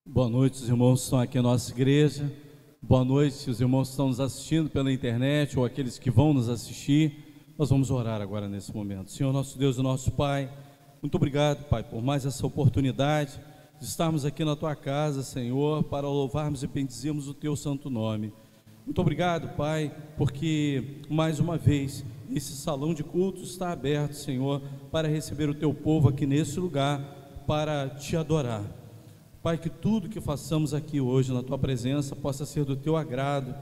Boa noite, os irmãos que estão aqui na nossa igreja. Boa noite, os irmãos que estão nos assistindo pela internet ou aqueles que vão nos assistir. Nós vamos orar agora nesse momento. Senhor, nosso Deus e nosso Pai, muito obrigado, Pai, por mais essa oportunidade de estarmos aqui na Tua casa, Senhor, para louvarmos e bendizermos o Teu santo nome. Muito obrigado, Pai, porque mais uma vez esse salão de cultos está aberto, Senhor, para receber o Teu povo aqui nesse lugar, para Te adorar. Pai, que tudo que façamos aqui hoje na Tua presença possa ser do Teu agrado,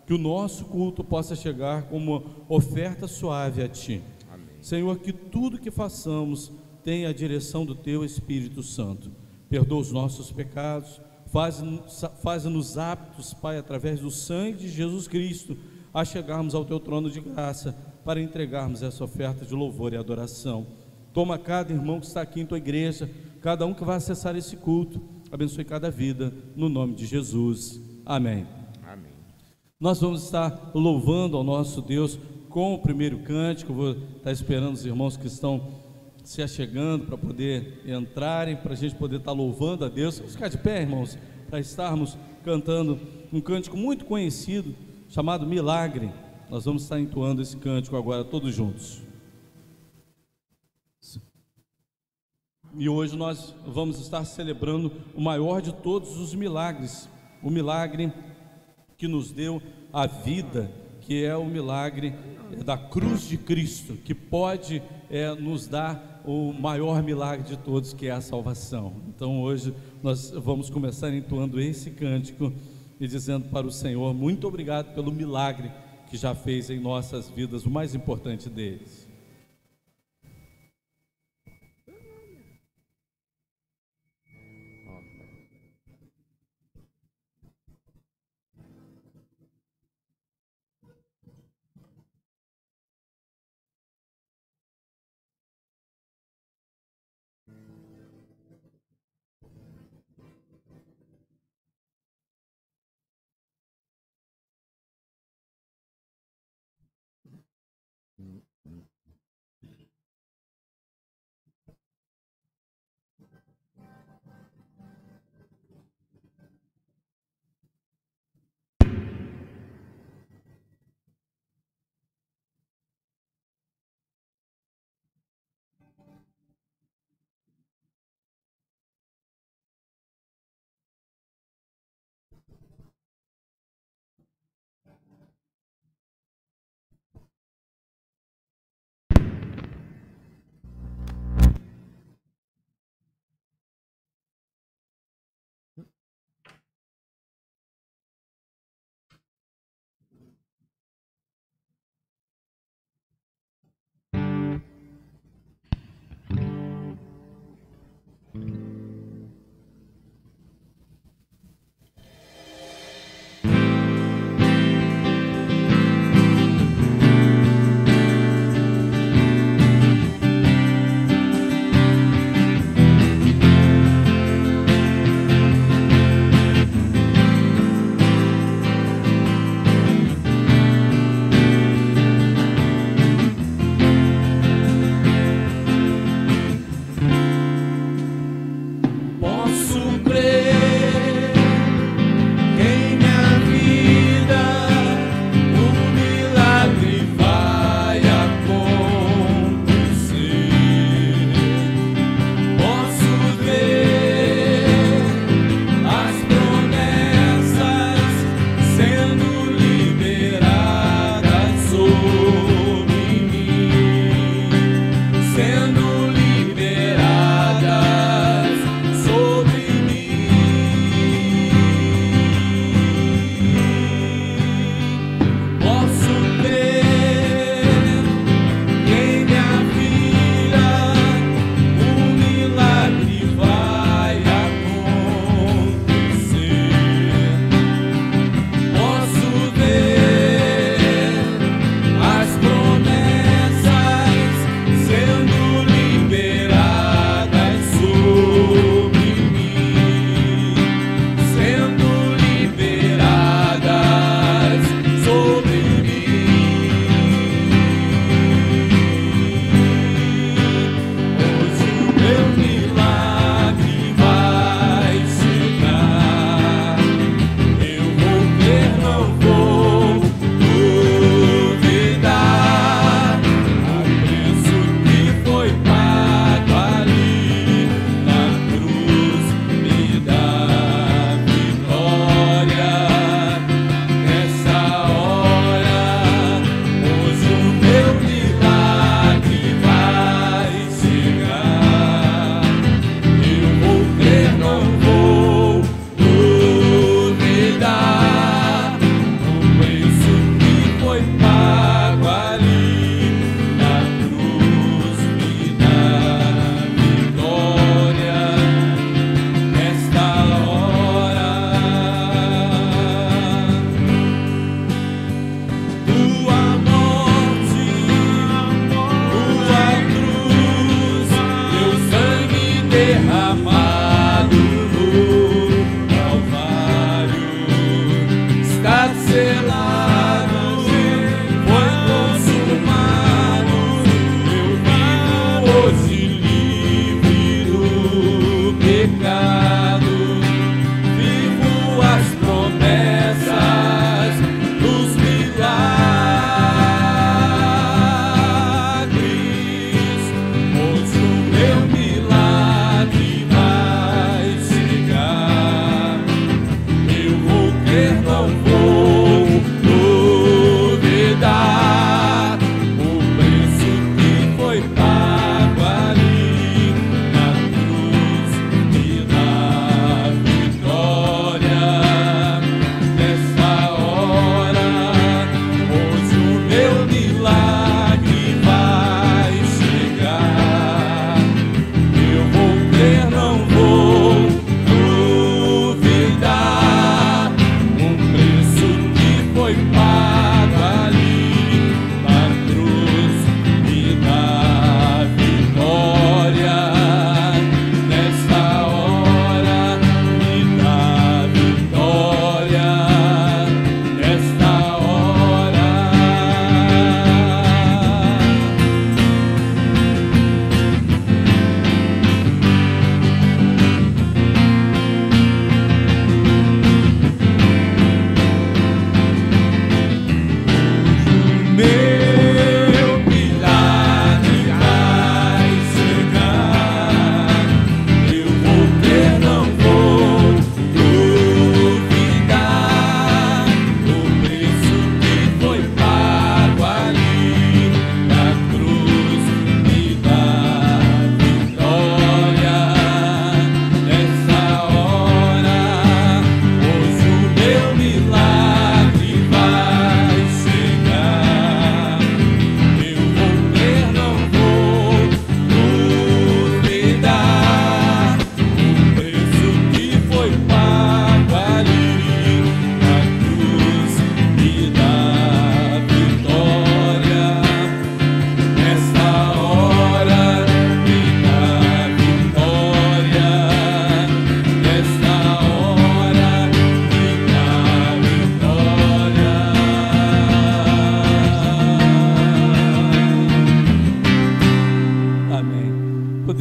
que o nosso culto possa chegar como oferta suave a Ti. Amém. Senhor, que tudo que façamos tenha a direção do Teu Espírito Santo. Perdoa os nossos pecados, faz-nos aptos, Pai, através do sangue de Jesus Cristo, a chegarmos ao Teu trono de graça, para entregarmos essa oferta de louvor e adoração. Toma cada irmão que está aqui em Tua igreja, cada um que vai acessar esse culto, abençoe cada vida, no nome de Jesus, amém. Amém. Nós vamos estar louvando ao nosso Deus com o primeiro cântico. Vou estar esperando os irmãos que estão se achegando para poder entrarem, para a gente poder estar louvando a Deus. Vamos ficar de pé, irmãos, para estarmos cantando um cântico muito conhecido, chamado Milagre. Nós vamos estar entoando esse cântico agora todos juntos. E hoje nós vamos estar celebrando o maior de todos os milagres, o milagre que nos deu a vida, que é o milagre da cruz de Cristo, que pode nos dar o maior milagre de todos, que é a salvação. Então hoje nós vamos começar entoando esse cântico e dizendo para o Senhor: muito obrigado pelo milagre que já fez em nossas vidas, o mais importante deles.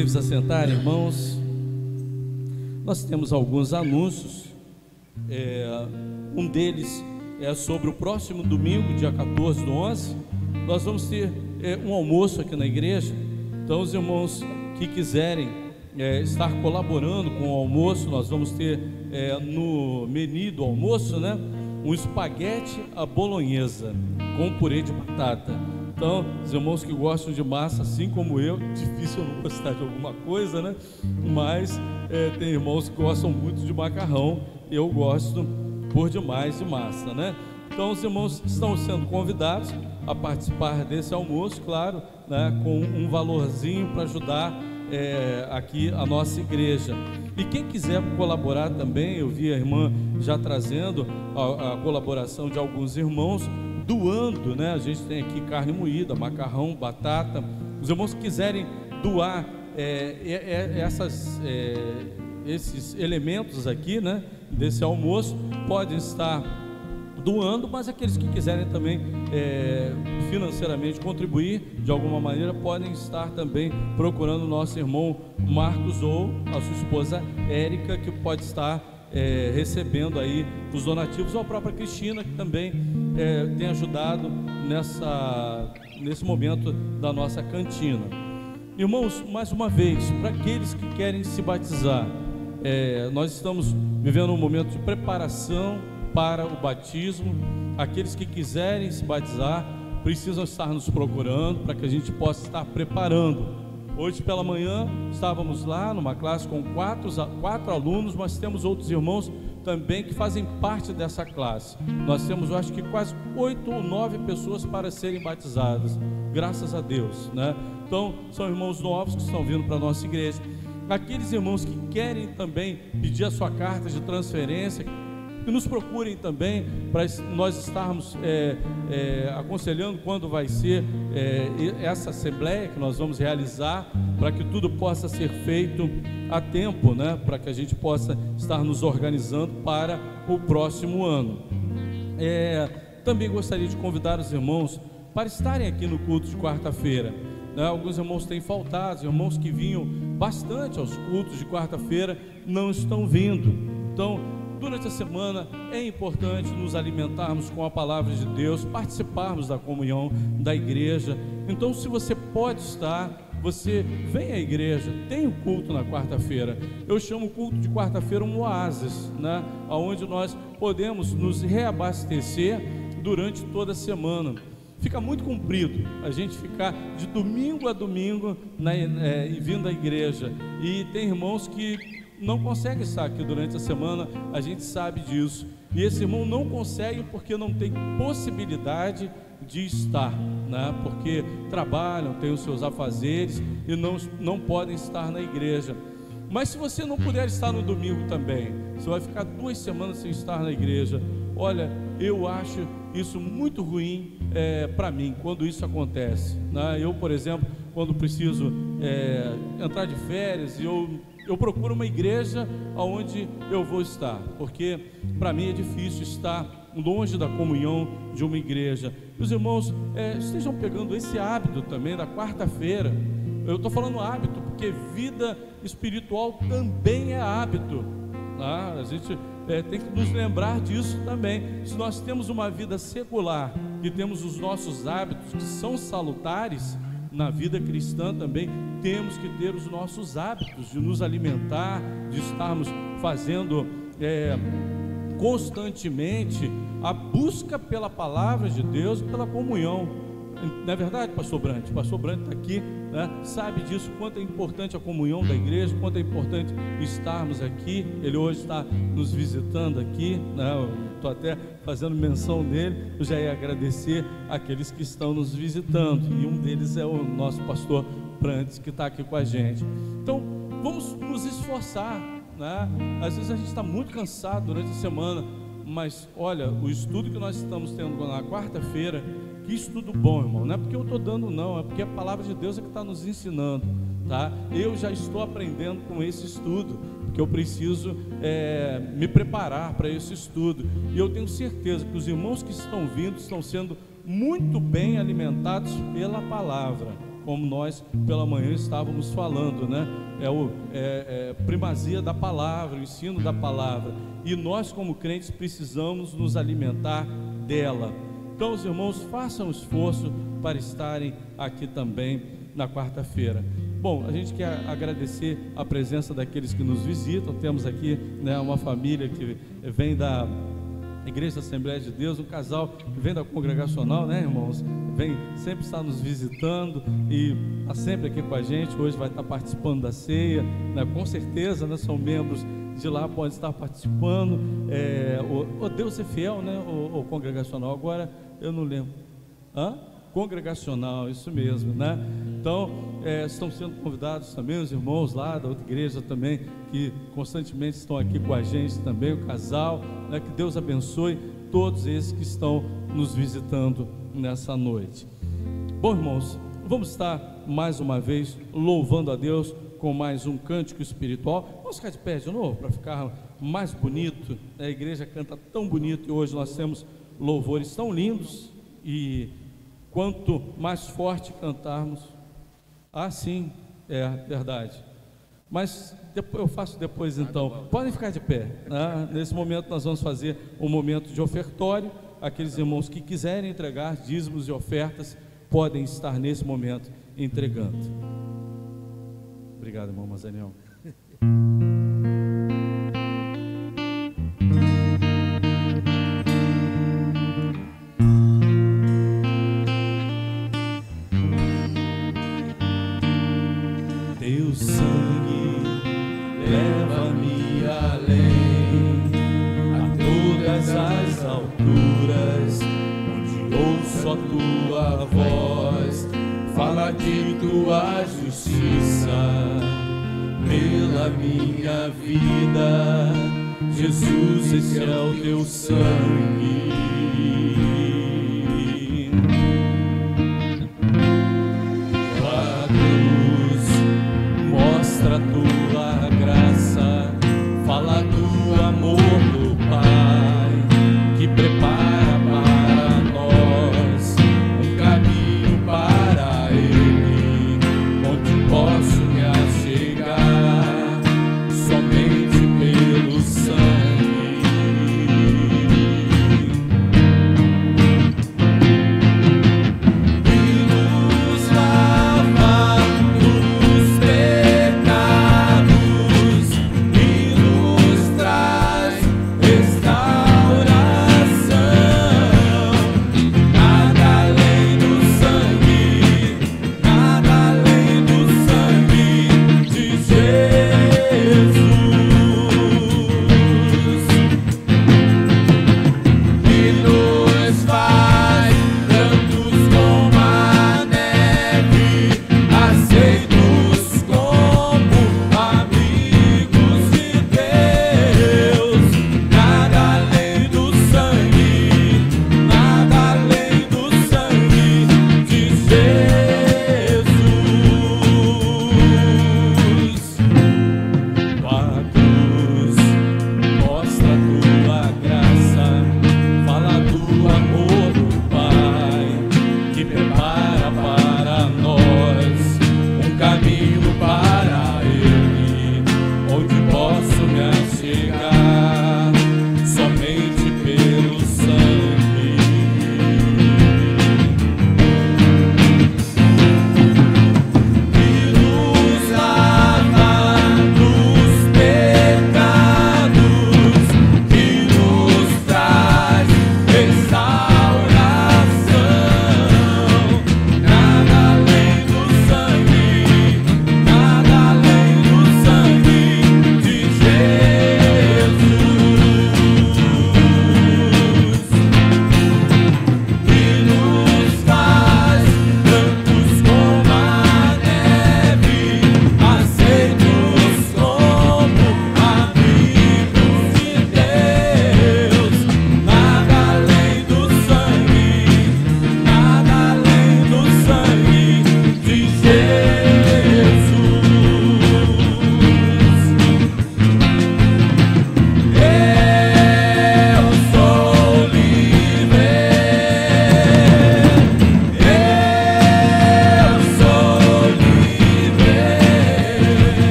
Podem se assentar, irmãos. Nós temos alguns anúncios. Um deles é sobre o próximo domingo, dia 14/11. Nós vamos ter um almoço aqui na igreja. Então, os irmãos que quiserem estar colaborando com o almoço, nós vamos ter no menu do almoço, né, um espaguete à bolonhesa com purê de batata. Então, os irmãos que gostam de massa, assim como eu, difícil eu não gostar de alguma coisa, né? Mas tem irmãos que gostam muito de macarrão. Eu gosto por demais de massa, né? Então, os irmãos estão sendo convidados a participar desse almoço, claro, né, com um valorzinho para ajudar aqui a nossa igreja. E quem quiser colaborar também, eu vi a irmã já trazendo a colaboração de alguns irmãos, doando, né? A gente tem aqui carne moída, macarrão, batata. Os irmãos que quiserem doar esses elementos aqui, né, desse almoço, podem estar doando, mas aqueles que quiserem também financeiramente contribuir de alguma maneira, podem estar também procurando o nosso irmão Marcos ou a sua esposa Érica, que pode estar recebendo aí os donativos, ou a própria Cristina, que também tem ajudado nesse momento da nossa cantina. Irmãos, mais uma vez, para aqueles que querem se batizar, nós estamos vivendo um momento de preparação para o batismo. Aqueles que quiserem se batizar precisam estar nos procurando para que a gente possa estar preparando. Hoje pela manhã estávamos lá numa classe com quatro alunos, mas temos outros irmãos também que fazem parte dessa classe. Nós temos, eu acho que quase 8 ou 9 pessoas para serem batizadas, graças a Deus, né? Então, são irmãos novos que estão vindo para a nossa igreja. Aqueles irmãos que querem também pedir a sua carta de transferência, que nos procurem também para nós estarmos aconselhando quando vai ser essa assembleia que nós vamos realizar, para que tudo possa ser feito a tempo, né? Para que a gente possa estar nos organizando para o próximo ano. Também gostaria de convidar os irmãos para estarem aqui no culto de quarta-feira, né? Alguns irmãos têm faltado, os irmãos que vinham bastante aos cultos de quarta-feira não estão vindo. Então, durante a semana é importante nos alimentarmos com a palavra de Deus, participarmos da comunhão da igreja. Então, se você pode estar, você vem à igreja, tem o culto na quarta-feira. Eu chamo o culto de quarta-feira um oásis, né? Onde nós podemos nos reabastecer durante toda a semana. Fica muito comprido a gente ficar de domingo a domingo vindo à igreja, e tem irmãos que não consegue estar aqui durante a semana, a gente sabe disso, e esse irmão não consegue porque não tem possibilidade de estar, né? Porque trabalham, têm os seus afazeres e não podem estar na igreja. Mas se você não puder estar no domingo também, você vai ficar 2 semanas sem estar na igreja. Olha, eu acho isso muito ruim para mim, quando isso acontece, né? Eu, por exemplo, quando preciso entrar de férias, eu procuro uma igreja onde eu vou estar, porque para mim é difícil estar longe da comunhão de uma igreja. Os irmãos estejam pegando esse hábito também da quarta-feira. Eu estou falando hábito, porque vida espiritual também é hábito, tá? A gente tem que nos lembrar disso também. Se nós temos uma vida secular e temos os nossos hábitos que são salutares, na vida cristã também temos que ter os nossos hábitos de nos alimentar, de estarmos fazendo constantemente a busca pela palavra de Deus, pela comunhão. Não é verdade, pastor Brant? O pastor Brant está aqui, né? Sabe disso, quanto é importante a comunhão da igreja, quanto é importante estarmos aqui. Ele hoje está nos visitando aqui, né? Estou até fazendo menção dele. Eu já ia agradecer aqueles que estão nos visitando, e um deles é o nosso pastor Brantes, que está aqui com a gente. Então, vamos nos esforçar, né? Às vezes a gente está muito cansado durante a semana, mas olha, o estudo que nós estamos tendo na quarta-feira, que estudo bom, irmão. Não é porque eu estou dando, não, é porque a palavra de Deus é que está nos ensinando, tá? Eu já estou aprendendo com esse estudo, porque eu preciso me preparar para esse estudo, e eu tenho certeza que os irmãos que estão vindo estão sendo muito bem alimentados pela palavra, como nós pela manhã estávamos falando, né? Primazia da palavra, o ensino da palavra, e nós como crentes precisamos nos alimentar dela. Então os irmãos façam um esforço para estarem aqui também na quarta-feira. Bom, a gente quer agradecer a presença daqueles que nos visitam. Temos aqui, né, uma família que vem da Igreja da Assembleia de Deus, um casal que vem da congregacional, né, irmãos? Sempre está nos visitando e está sempre aqui com a gente. Hoje vai estar participando da ceia, né? Com certeza, né, são membros de lá, podem estar participando. O Deus é fiel, né? O congregacional, agora eu não lembro. Congregacional, isso mesmo, né? Então, estão sendo convidados também os irmãos lá da outra igreja também, que constantemente estão aqui com a gente também, o casal, né? Que Deus abençoe todos esses que estão nos visitando nessa noite. Bom, irmãos, vamos estar mais uma vez louvando a Deus com mais um cântico espiritual. Vamos ficar de pé de novo para ficar mais bonito. A igreja canta tão bonito e hoje nós temos louvores tão lindos, e quanto mais forte cantarmos, sim, é verdade, mas eu faço depois então. Podem ficar de pé, né? Nesse momento nós vamos fazer um momento de ofertório. Aqueles irmãos que quiserem entregar dízimos e ofertas podem estar nesse momento entregando. Obrigado, irmão Mazaniel. Teu sangue leva-me além, a todas as alturas, onde ouço a tua voz, fala de tua justiça pela minha vida. Jesus, esse é o teu sangue. Mostra a tua graça, fala do amor do Pai, que prepara para nós um caminho para Ele, onde posso me achegar somente pelo sangue.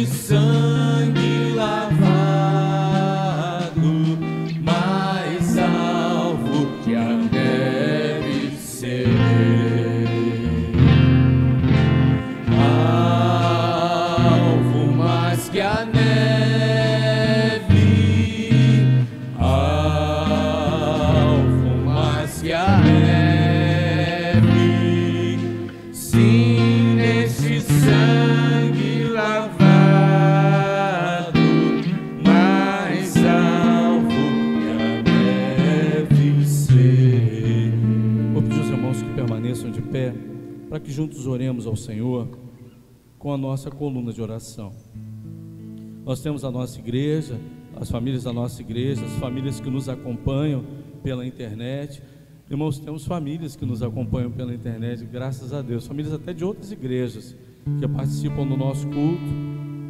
neste sangue lavado, mais alvo que a neve serei. Alvo mais que a neve, alvo mais que a neve, sim, neste sangue lavado, mais alvo que a neve ser. Vou pedir aos irmãos que permaneçam de pé, para que juntos oremos ao Senhor com a nossa coluna de oração. Nós temos a nossa igreja, as famílias da nossa igreja, as famílias que nos acompanham pela internet. Irmãos, temos famílias que nos acompanham pela internet, graças a Deus, famílias até de outras igrejas que participam do nosso culto.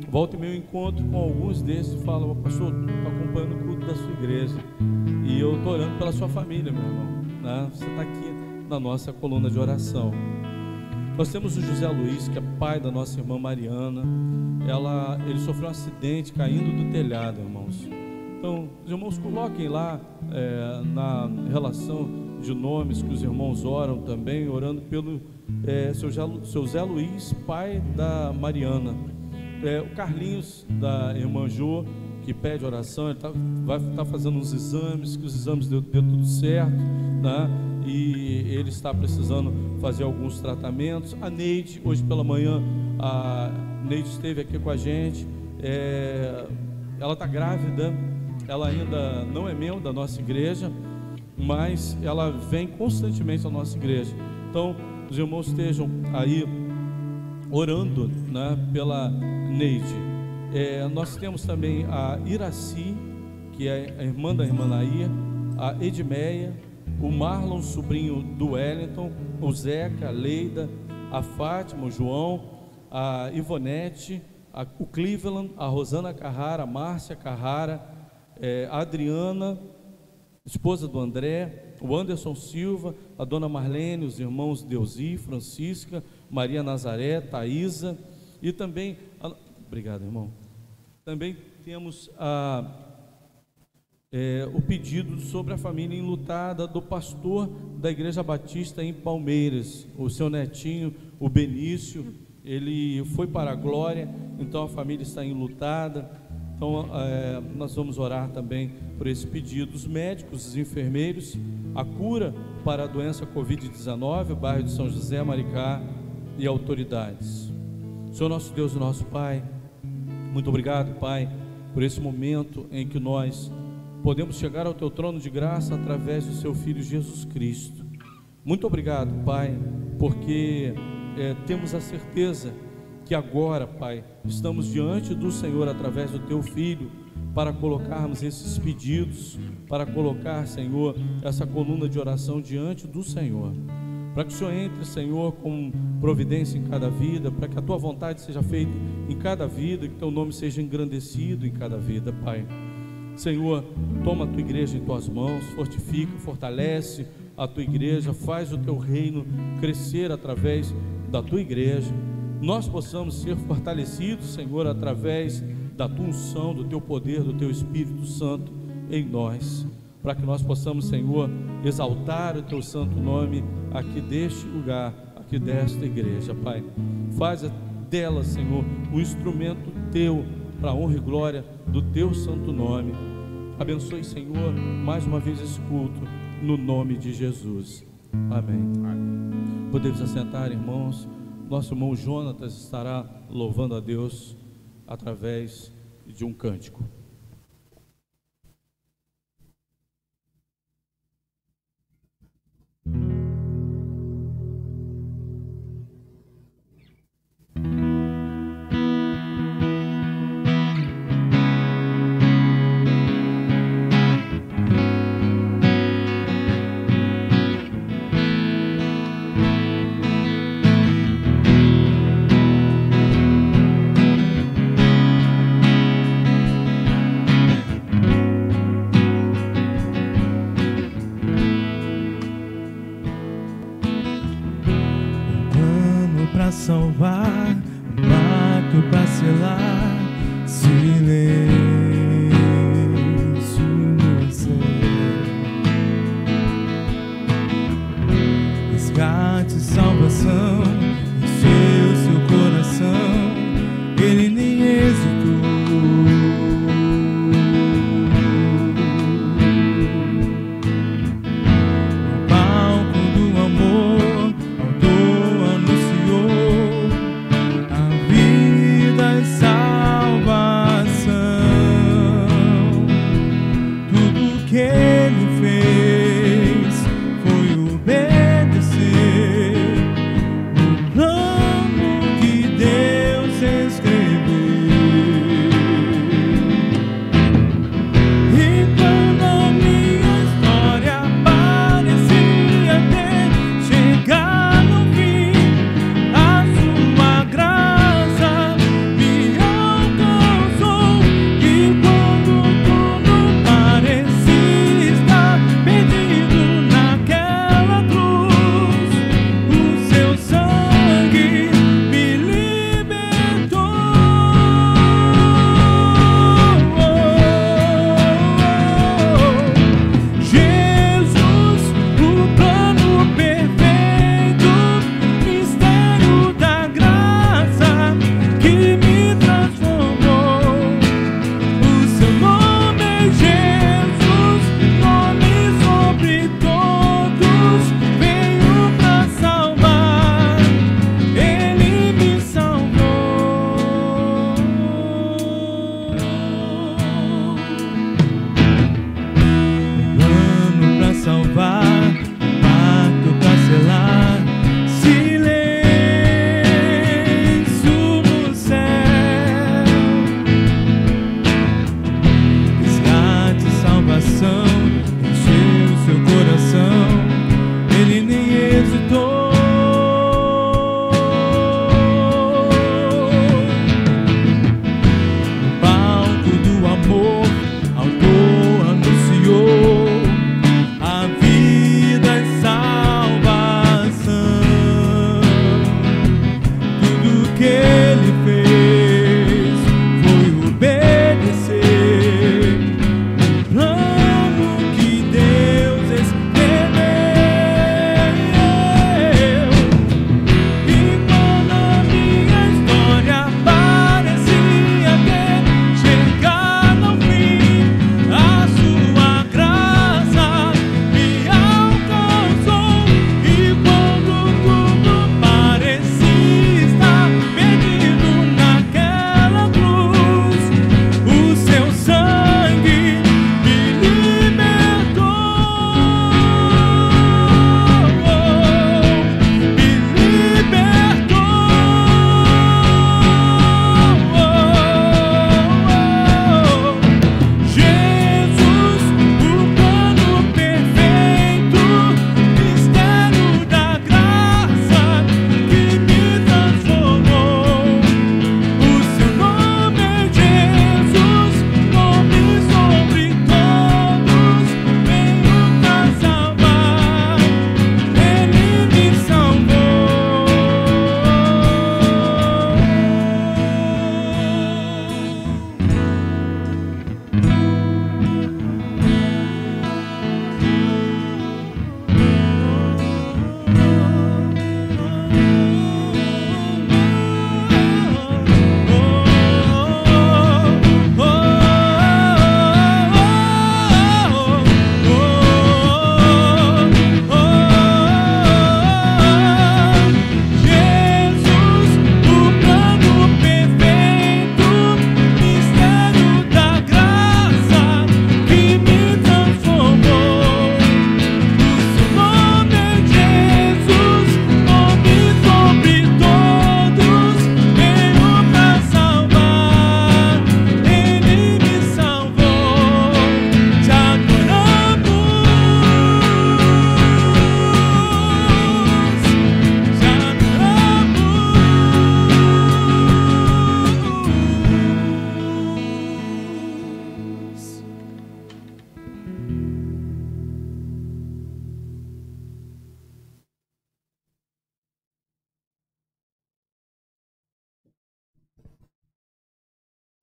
Volta e meio encontro com alguns desses e falo: pastor, estou acompanhando o culto da sua igreja e eu estou orando pela sua família, meu irmão, né? Você está aqui na nossa coluna de oração. Nós temos o José Luiz, que é pai da nossa irmã Mariana. Ele sofreu um acidente caindo do telhado, irmãos. Então, os irmãos coloquem lá na relação de nomes que os irmãos oram também, orando pelo seu Zé Luiz, pai da Mariana. O Carlinhos, da irmã Jo, que pede oração, ele vai estar fazendo uns exames, que os exames deu tudo certo, né? E ele está precisando fazer alguns tratamentos. A Neide, hoje pela manhã, a Neide esteve aqui com a gente. Ela está grávida, ela ainda não é membro da nossa igreja, mas ela vem constantemente à nossa igreja. Então, os irmãos estejam aí orando, né, pela Neide. Nós temos também a Iraci, que é a irmã da irmã Nair, a Edmeia, o Marlon, sobrinho do Wellington, o Zeca, a Leida, a Fátima, o João, a Ivonete, o Cleveland, a Rosana Carrara, a Márcia Carrara, a Adriana, esposa do André, o Anderson Silva, a dona Marlene, os irmãos Deusi, Francisca, Maria Nazaré, Thaísa, e também, obrigado, irmão. Também temos o pedido sobre a família enlutada do pastor da Igreja Batista em Palmeiras, o seu netinho, o Benício. Ele foi para a glória, então a família está enlutada. Então nós vamos orar também por esse pedido. Os médicos, os enfermeiros, a cura para a doença Covid-19, o bairro de São José, Maricá, e autoridades. Senhor nosso Deus e nosso Pai, muito obrigado, Pai, por esse momento em que nós podemos chegar ao Teu trono de graça através do Seu Filho Jesus Cristo. Muito obrigado, Pai, porque temos a certeza que agora, Pai, estamos diante do Senhor através do Teu Filho, para colocarmos esses pedidos, para colocar, Senhor, essa coluna de oração diante do Senhor, para que o Senhor entre, Senhor, com providência em cada vida, para que a Tua vontade seja feita em cada vida, que Teu nome seja engrandecido em cada vida, Pai. Senhor, toma a Tua igreja em Tuas mãos, fortifica, fortalece a Tua igreja, faz o Teu reino crescer através da Tua igreja. Nós possamos ser fortalecidos, Senhor, através da Tua unção, do Teu poder, do Teu Espírito Santo em nós, para que nós possamos, Senhor, exaltar o Teu santo nome aqui deste lugar, aqui desta igreja, Pai. Faz dela, Senhor, um instrumento Teu, para a honra e glória do Teu santo nome. Abençoe, Senhor, mais uma vez esse culto, no nome de Jesus. Amém. Podemos assentar, irmãos. Nosso irmão Jonatas estará louvando a Deus através de um cântico. Salvar, um pacto para selar, silêncio no céu. Resgate, salvação, encheu seu coração, ele nem hesitou. No palco do amor, autor anunciou a vida e salvação. Tudo que ele fez foi obedecer,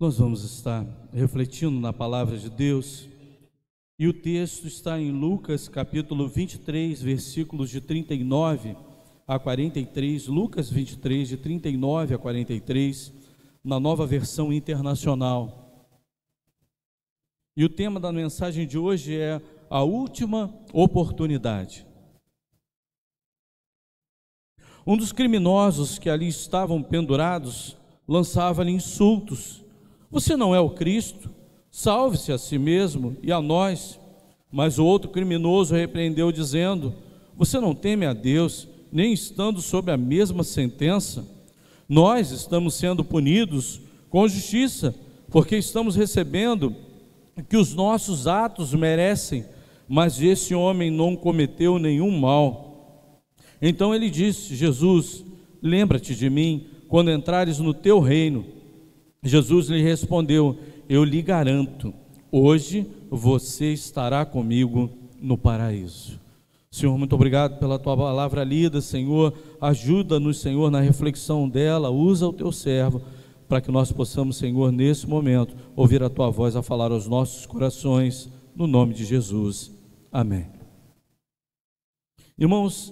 Nós vamos estar refletindo na palavra de Deus, e o texto está em Lucas capítulo 23, versículos de 39 a 43, Lucas 23, de 39 a 43, na Nova Versão Internacional. E o tema da mensagem de hoje é a última oportunidade. Um dos criminosos que ali estavam pendurados lançava-lhe insultos: "Você não é o Cristo? Salve-se a si mesmo e a nós." Mas o outro criminoso repreendeu, dizendo: "Você não teme a Deus, nem estando sob a mesma sentença? Nós estamos sendo punidos com justiça, porque estamos recebendo o que os nossos atos merecem, mas esse homem não cometeu nenhum mal." Então ele disse: "Jesus, lembra-te de mim quando entrares no teu reino." Jesus lhe respondeu: "Eu lhe garanto, hoje você estará comigo no paraíso." Senhor, muito obrigado pela tua palavra lida, Senhor. Ajuda-nos, Senhor, na reflexão dela. Usa o teu servo para que nós possamos, Senhor, nesse momento, ouvir a tua voz a falar aos nossos corações, no nome de Jesus. Amém. Irmãos,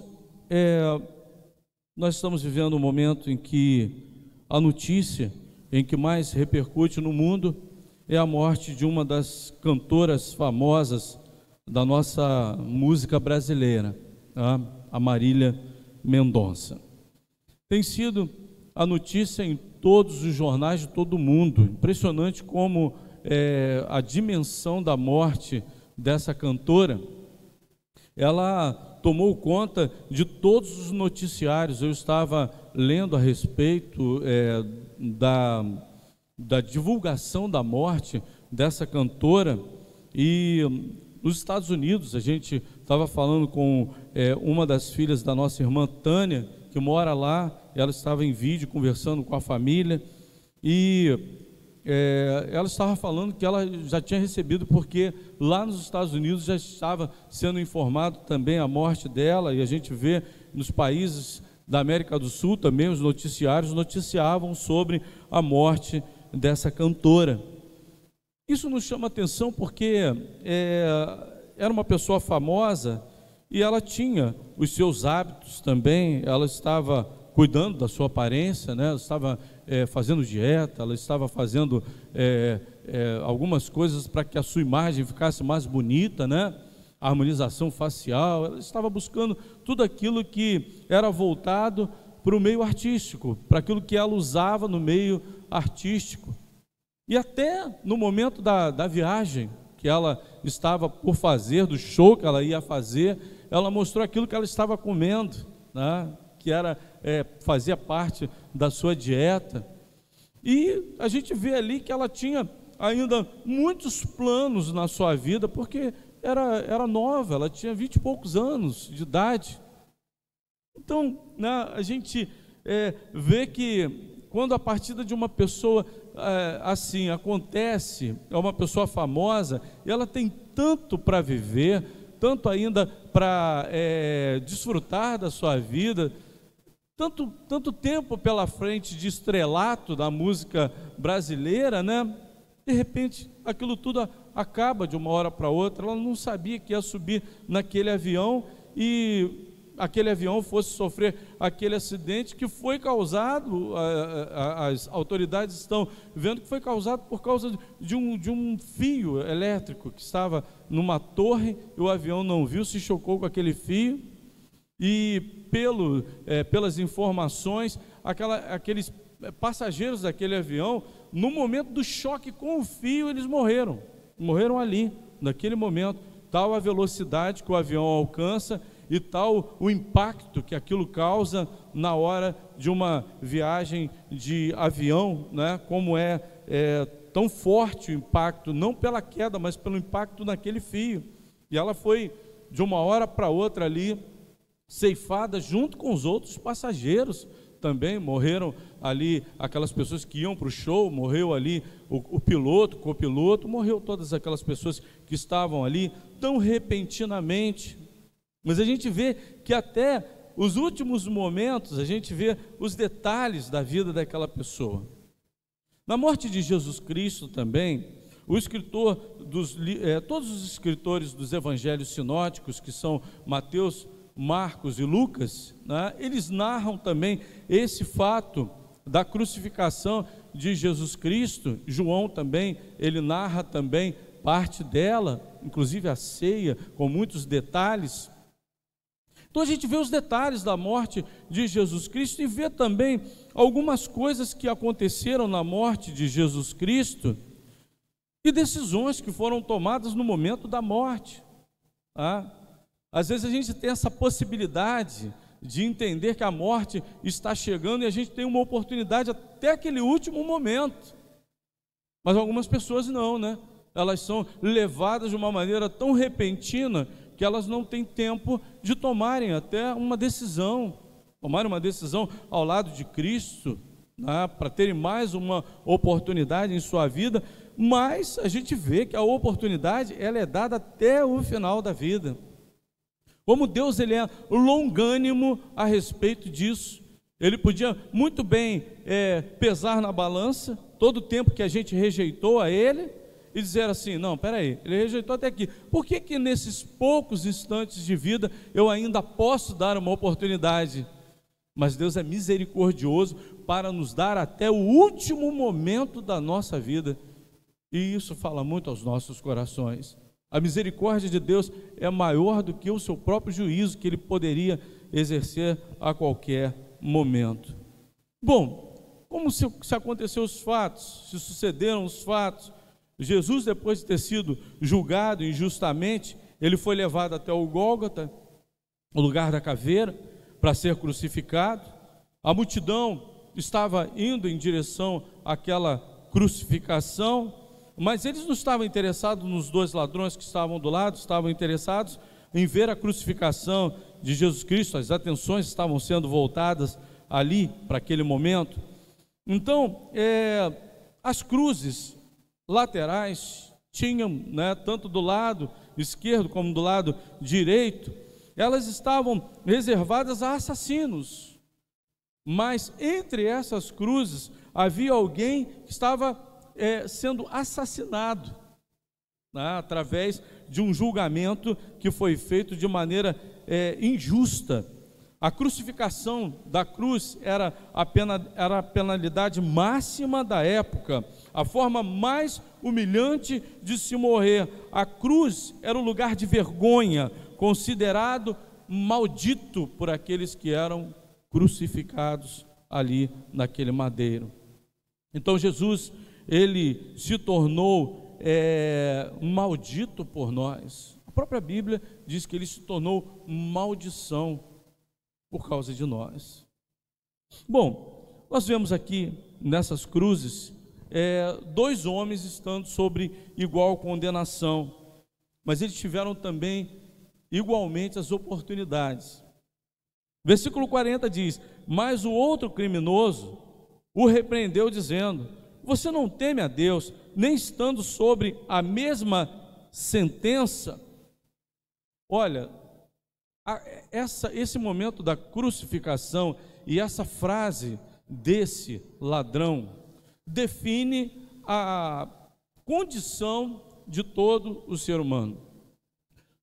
nós estamos vivendo um momento em que a notícia em que mais repercute no mundo é a morte de uma das cantoras famosas da nossa música brasileira, a Marília Mendonça. Tem sido a notícia em todos os jornais de todo o mundo. Impressionante como a dimensão da morte dessa cantora, ela tomou conta de todos os noticiários. Eu estava lendo a respeito da divulgação da morte dessa cantora, e nos Estados Unidos a gente estava falando com uma das filhas da nossa irmã Tânia, que mora lá. Ela estava em vídeo conversando com a família, e ela estava falando que ela já tinha recebido, porque lá nos Estados Unidos já estava sendo informado também a morte dela, e a gente vê nos países da América do Sul também os noticiários noticiavam sobre a morte dessa cantora. Isso nos chama atenção porque era uma pessoa famosa e ela tinha os seus hábitos também. Ela estava cuidando da sua aparência, né? Ela estava fazendo dieta, ela estava fazendo algumas coisas para que a sua imagem ficasse mais bonita, né? A harmonização facial. Ela estava buscando tudo aquilo que era voltado para o meio artístico, para aquilo que ela usava no meio artístico. E até no momento da viagem que ela estava por fazer, do show que ela ia fazer, ela mostrou aquilo que ela estava comendo, né? Que fazia parte da sua dieta. E a gente vê ali que ela tinha ainda muitos planos na sua vida, porque era nova, ela tinha 20 e poucos anos de idade. Então, né, a gente vê que quando a partida de uma pessoa assim acontece, é uma pessoa famosa, e ela tem tanto para viver, tanto ainda para desfrutar da sua vida, tanto tempo pela frente de estrelato da música brasileira, né? De repente, aquilo tudo acaba de uma hora para outra. Ela não sabia que ia subir naquele avião e aquele avião fosse sofrer aquele acidente que foi causado, as autoridades estão vendo que foi causado por causa de um fio elétrico que estava numa torre, e o avião não viu, se chocou com aquele fio, e pelas informações, aqueles passageiros daquele avião, no momento do choque com o fio, eles morreram ali, naquele momento. Tal a velocidade que o avião alcança e tal o impacto que aquilo causa na hora de uma viagem de avião, né? Como tão forte o impacto, não pela queda, mas pelo impacto naquele fio. E ela foi de uma hora para outra ali ceifada junto com os outros passageiros. Também morreram ali aquelas pessoas que iam para o show, morreu ali o piloto, o copiloto, morreu todas aquelas pessoas que estavam ali tão repentinamente. Mas a gente vê que até os últimos momentos, a gente vê os detalhes da vida daquela pessoa. Na morte de Jesus Cristo também, o escritor todos os escritores dos evangelhos sinóticos, que são Mateus, Marcos e Lucas, né, eles narram também esse fato da crucificação de Jesus Cristo. João também, ele narra também parte dela, inclusive a ceia, com muitos detalhes. Então a gente vê os detalhes da morte de Jesus Cristo e vê também algumas coisas que aconteceram na morte de Jesus Cristo e decisões que foram tomadas no momento da morte. Às vezes a gente tem essa possibilidade de entender que a morte está chegando e a gente tem uma oportunidade até aquele último momento. Mas algumas pessoas não, né? Elas são levadas de uma maneira tão repentina que elas não têm tempo de tomarem até uma decisão, ao lado de Cristo, né, para terem mais uma oportunidade em sua vida. Mas a gente vê que a oportunidade, ela é dada até o final da vida. Como Deus, ele é longânimo a respeito disso. Ele podia muito bem pesar na balança todo o tempo que a gente rejeitou a Ele e dizer assim: não, peraí, Ele rejeitou até aqui, por que nesses poucos instantes de vida eu ainda posso dar uma oportunidade? Mas Deus é misericordioso para nos dar até o último momento da nossa vida, e isso fala muito aos nossos corações. A misericórdia de Deus é maior do que o seu próprio juízo que Ele poderia exercer a qualquer momento. Bom, como se aconteceram os fatos, se sucederam os fatos, Jesus, depois de ter sido julgado injustamente, ele foi levado até o Gólgota, o lugar da caveira, para ser crucificado. A multidão estava indo em direção àquela crucificação, mas eles não estavam interessados nos dois ladrões que estavam do lado, estavam interessados em ver a crucificação de Jesus Cristo. As atenções estavam sendo voltadas ali para aquele momento. Então, as cruzes laterais tinham, né, tanto do lado esquerdo como do lado direito, elas estavam reservadas a assassinos. Mas entre essas cruzes havia alguém que estava sendo assassinado, né, através de um julgamento que foi feito de maneira injusta. A crucificação da cruz era a penalidade máxima da época, a forma mais humilhante de se morrer. A cruz era um lugar de vergonha, considerado maldito por aqueles que eram crucificados ali naquele madeiro. Então Jesus, ele se tornou maldito por nós. A própria Bíblia diz que ele se tornou maldição por causa de nós. Bom, nós vemos aqui nessas cruzes dois homens estando sobre igual condenação, mas eles tiveram também igualmente as oportunidades. Versículo 40 diz: mas o outro criminoso o repreendeu dizendo: você não teme a Deus, nem estando sobre a mesma sentença? Olha, esse momento da crucificação e essa frase desse ladrão define a condição de todo o ser humano.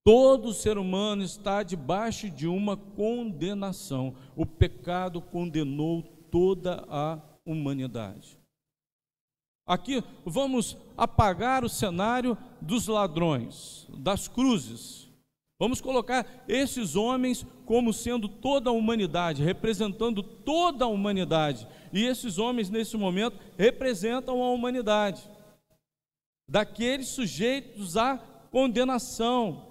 Todo ser humano está debaixo de uma condenação. O pecado condenou toda a humanidade. Aqui vamos apagar o cenário dos ladrões, das cruzes. Vamos colocar esses homens como sendo toda a humanidade, representando toda a humanidade. E esses homens, nesse momento, representam a humanidade, daqueles sujeitos à condenação.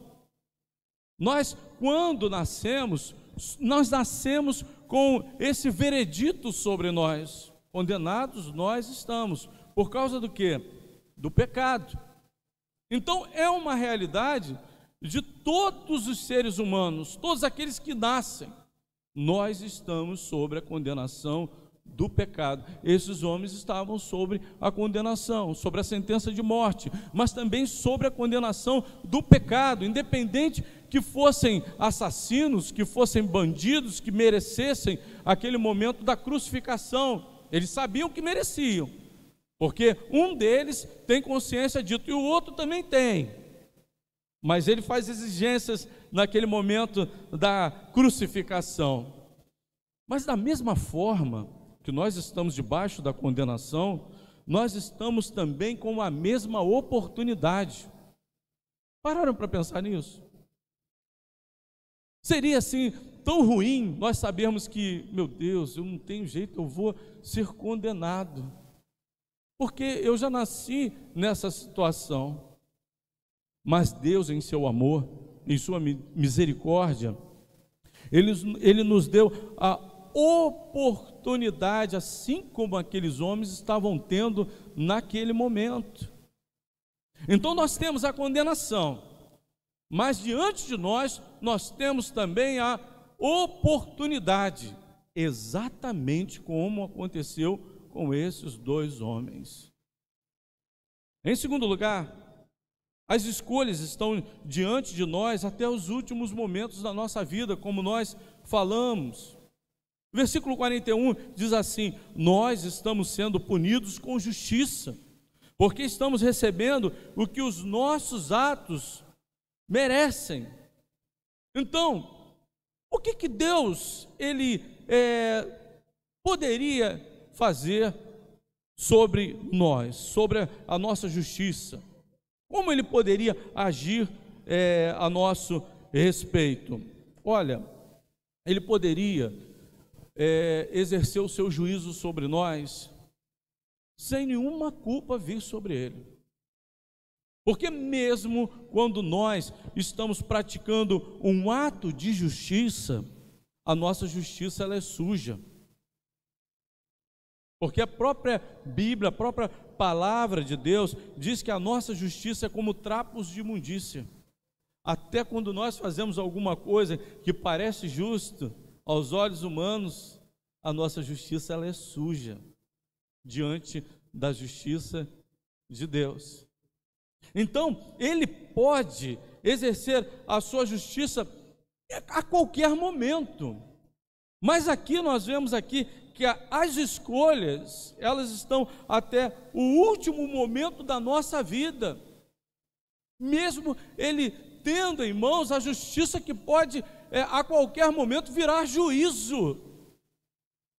Nós, quando nascemos, nós nascemos com esse veredito sobre nós. Condenados nós estamos. Por causa do quê? Do pecado. Então, é uma realidade de todos os seres humanos, todos aqueles que nascem. Nós estamos sobre a condenação do pecado. Esses homens estavam sobre a condenação, sobre a sentença de morte, mas também sobre a condenação do pecado, independente que fossem assassinos, que fossem bandidos, que merecessem aquele momento da crucificação. Eles sabiam que mereciam, Porque um deles tem consciência disso e o outro também tem. Mas ele faz exigências naquele momento da crucificação. Mas da mesma forma que nós estamos debaixo da condenação, nós estamos também com a mesma oportunidade. Pararam para pensar nisso? Seria assim tão ruim nós sabermos que, meu Deus, eu não tenho jeito, eu vou ser condenado, porque eu já nasci nessa situação. Mas Deus, em seu amor, em sua misericórdia, Ele nos deu a oportunidade, assim como aqueles homens estavam tendo naquele momento. Então nós temos a condenação, mas diante de nós temos também a oportunidade, exatamente como aconteceu com esses dois homens. Em segundo lugar, as escolhas estão diante de nós até os últimos momentos da nossa vida, como nós falamos. O versículo 41 diz assim: nós estamos sendo punidos com justiça, porque estamos recebendo o que os nossos atos merecem. Então, o que Deus poderia fazer sobre nós, sobre a nossa justiça? Como Ele poderia agir a nosso respeito? Olha, Ele poderia exercer o seu juízo sobre nós sem nenhuma culpa vir sobre Ele. Porque mesmo quando nós estamos praticando um ato de justiça, a nossa justiça ela é suja. Porque a própria Bíblia, a própria palavra de Deus diz que a nossa justiça é como trapos de imundícia. Até quando nós fazemos alguma coisa que parece justo aos olhos humanos, a nossa justiça ela é suja diante da justiça de Deus. Então, Ele pode exercer a sua justiça a qualquer momento. Mas aqui nós vemos aqui que as escolhas, elas estão até o último momento da nossa vida. Mesmo Ele tendo em mãos a justiça que pode a qualquer momento virar juízo.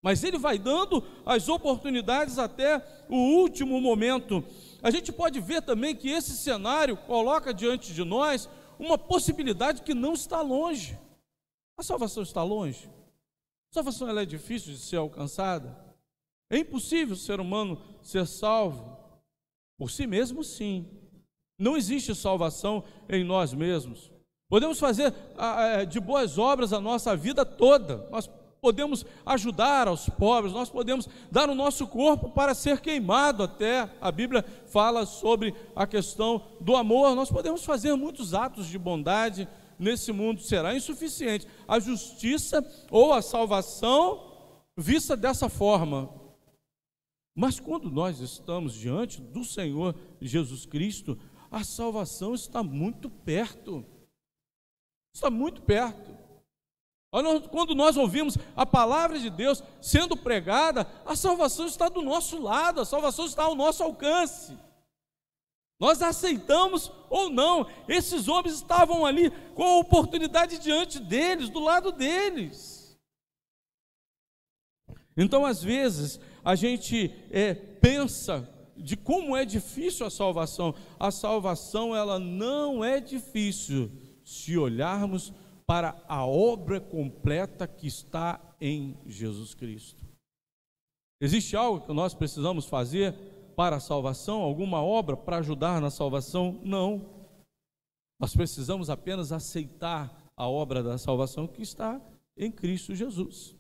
Mas Ele vai dando as oportunidades até o último momento. A gente pode ver também que esse cenário coloca diante de nós uma possibilidade que não está longe. A salvação está longe? A salvação ela é difícil de ser alcançada? É impossível o ser humano ser salvo? Por si mesmo, sim. Não existe salvação em nós mesmos. Podemos fazer de boas obras a nossa vida toda. Nós podemos ajudar aos pobres, nós podemos dar o nosso corpo para ser queimado até. A Bíblia fala sobre a questão do amor. Nós podemos fazer muitos atos de bondade nesse mundo, será insuficiente a justiça ou a salvação vista dessa forma. Mas quando nós estamos diante do Senhor Jesus Cristo, a salvação está muito perto. Está muito perto. Quando nós ouvimos a palavra de Deus sendo pregada, a salvação está do nosso lado, a salvação está ao nosso alcance. Nós aceitamos ou não, esses homens estavam ali com a oportunidade diante deles, do lado deles. Então, às vezes, a gente pensa de como é difícil a salvação. A salvação, ela não é difícil se olharmos para a obra completa que está em Jesus Cristo. Existe algo que nós precisamos fazer para a salvação? Alguma obra para ajudar na salvação? Não. Nós precisamos apenas aceitar a obra da salvação que está em Cristo Jesus,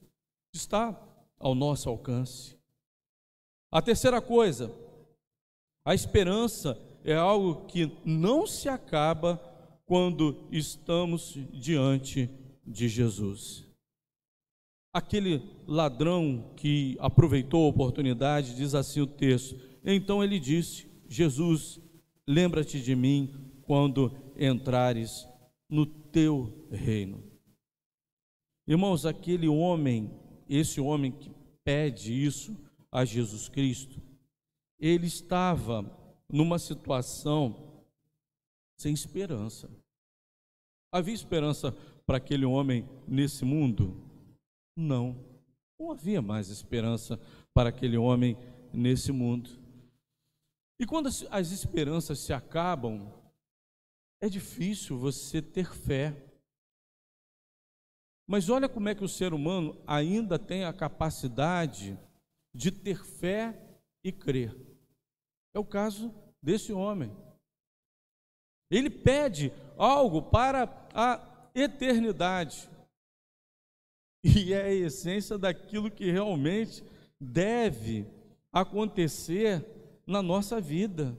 que está ao nosso alcance. A terceira coisa, a esperança é algo que não se acaba quando estamos diante de Jesus. Aquele ladrão que aproveitou a oportunidade, diz assim o texto: então ele disse: Jesus, lembra-te de mim quando entrares no teu reino. Irmãos, esse homem que pede isso a Jesus Cristo, ele estava numa situação sem esperança. Havia esperança para aquele homem nesse mundo? Não, não havia mais esperança para aquele homem nesse mundo. E quando as esperanças se acabam, é difícil você ter fé. Mas olha como é que o ser humano ainda tem a capacidade de ter fé e crer. É o caso desse homem. Ele pede algo para a eternidade. E é a essência daquilo que realmente deve acontecer na nossa vida.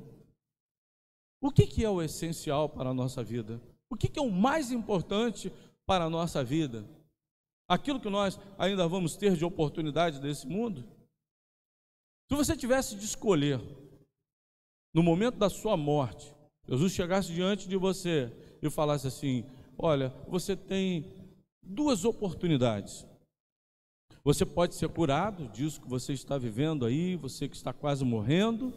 O que é o essencial para a nossa vida? O que é o mais importante para a nossa vida? Aquilo que nós ainda vamos ter de oportunidade desse mundo? Se você tivesse de escolher, no momento da sua morte, Jesus chegasse diante de você e falasse assim: olha, você tem duas oportunidades. Você pode ser curado disso que você está vivendo aí, você que está quase morrendo,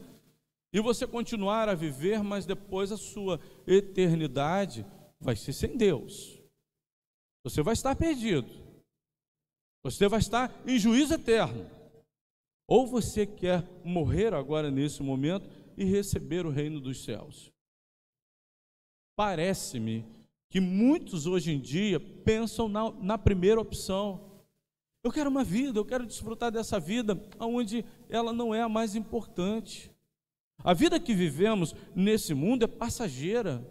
e você continuar a viver, mas depois a sua eternidade vai ser sem Deus. Você vai estar perdido. Você vai estar em juízo eterno. Ou você quer morrer agora nesse momento e receber o reino dos céus. Parece-me que muitos hoje em dia pensam na primeira opção. Eu quero uma vida, eu quero desfrutar dessa vida onde ela não é a mais importante. A vida que vivemos nesse mundo é passageira.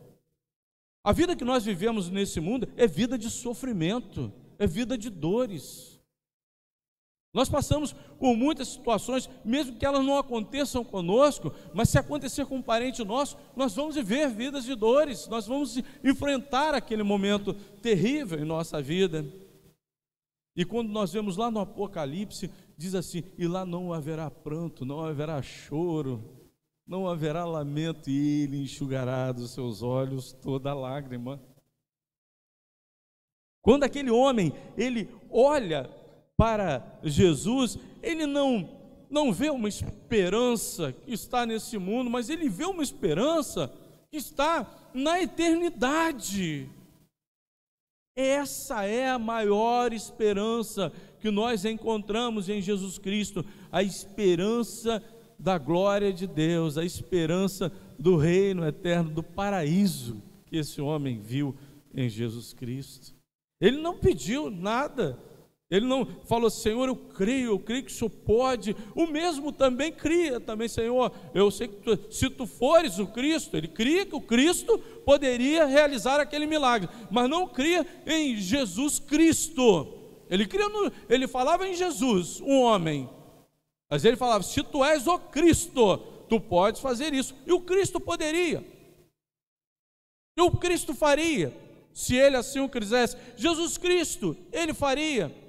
A vida que nós vivemos nesse mundo é vida de sofrimento, é vida de dores. Nós passamos por muitas situações, mesmo que elas não aconteçam conosco, mas se acontecer com um parente nosso, nós vamos viver vidas de dores, nós vamos enfrentar aquele momento terrível em nossa vida. E quando nós vemos lá no Apocalipse, diz assim: e lá não haverá pranto, não haverá choro, não haverá lamento, e Ele enxugará dos seus olhos toda lágrima. Quando aquele homem, ele olha para Jesus, ele não vê uma esperança que está nesse mundo, mas ele vê uma esperança que está na eternidade. Essa é a maior esperança que nós encontramos em Jesus Cristo, a esperança da glória de Deus, a esperança do reino eterno, do paraíso que esse homem viu em Jesus Cristo. Ele não pediu nada, ele não falou: Senhor, eu creio que o Senhor pode. O mesmo também cria, Senhor, eu sei que se tu fores o Cristo. Ele cria que o Cristo poderia realizar aquele milagre, mas não cria em Jesus Cristo. Ele falava em Jesus, um homem, mas ele falava: se tu és o Cristo, tu podes fazer isso. E o Cristo poderia, e o Cristo faria, se ele assim o quisesse. Jesus Cristo, ele faria.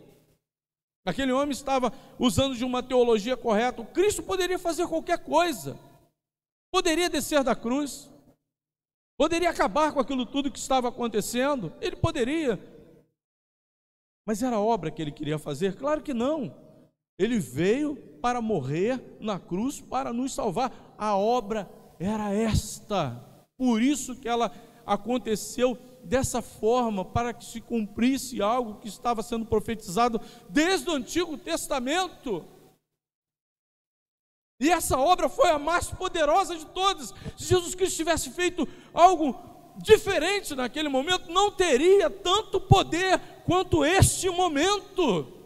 Aquele homem estava usando de uma teologia correta. O Cristo poderia fazer qualquer coisa, poderia descer da cruz, poderia acabar com aquilo tudo que estava acontecendo, ele poderia, mas era a obra que ele queria fazer? Claro que não. Ele veio para morrer na cruz para nos salvar. A obra era esta, por isso que ela aconteceu dessa forma, para que se cumprisse algo que estava sendo profetizado desde o Antigo Testamento. E essa obra foi a mais poderosa de todas. Se Jesus Cristo tivesse feito algo diferente naquele momento, não teria tanto poder quanto este momento.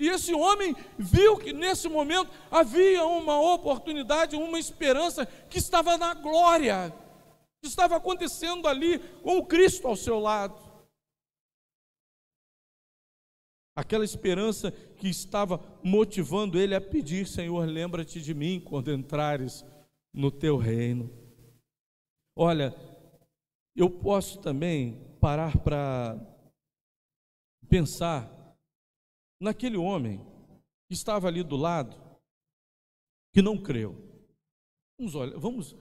E esse homem viu que nesse momento havia uma oportunidade, uma esperança que estava na glória, que estava acontecendo ali com o Cristo ao seu lado. Aquela esperança que estava motivando ele a pedir: Senhor, lembra-te de mim quando entrares no teu reino. Olha, eu posso também parar para pensar naquele homem que estava ali do lado, que não creu. Vamos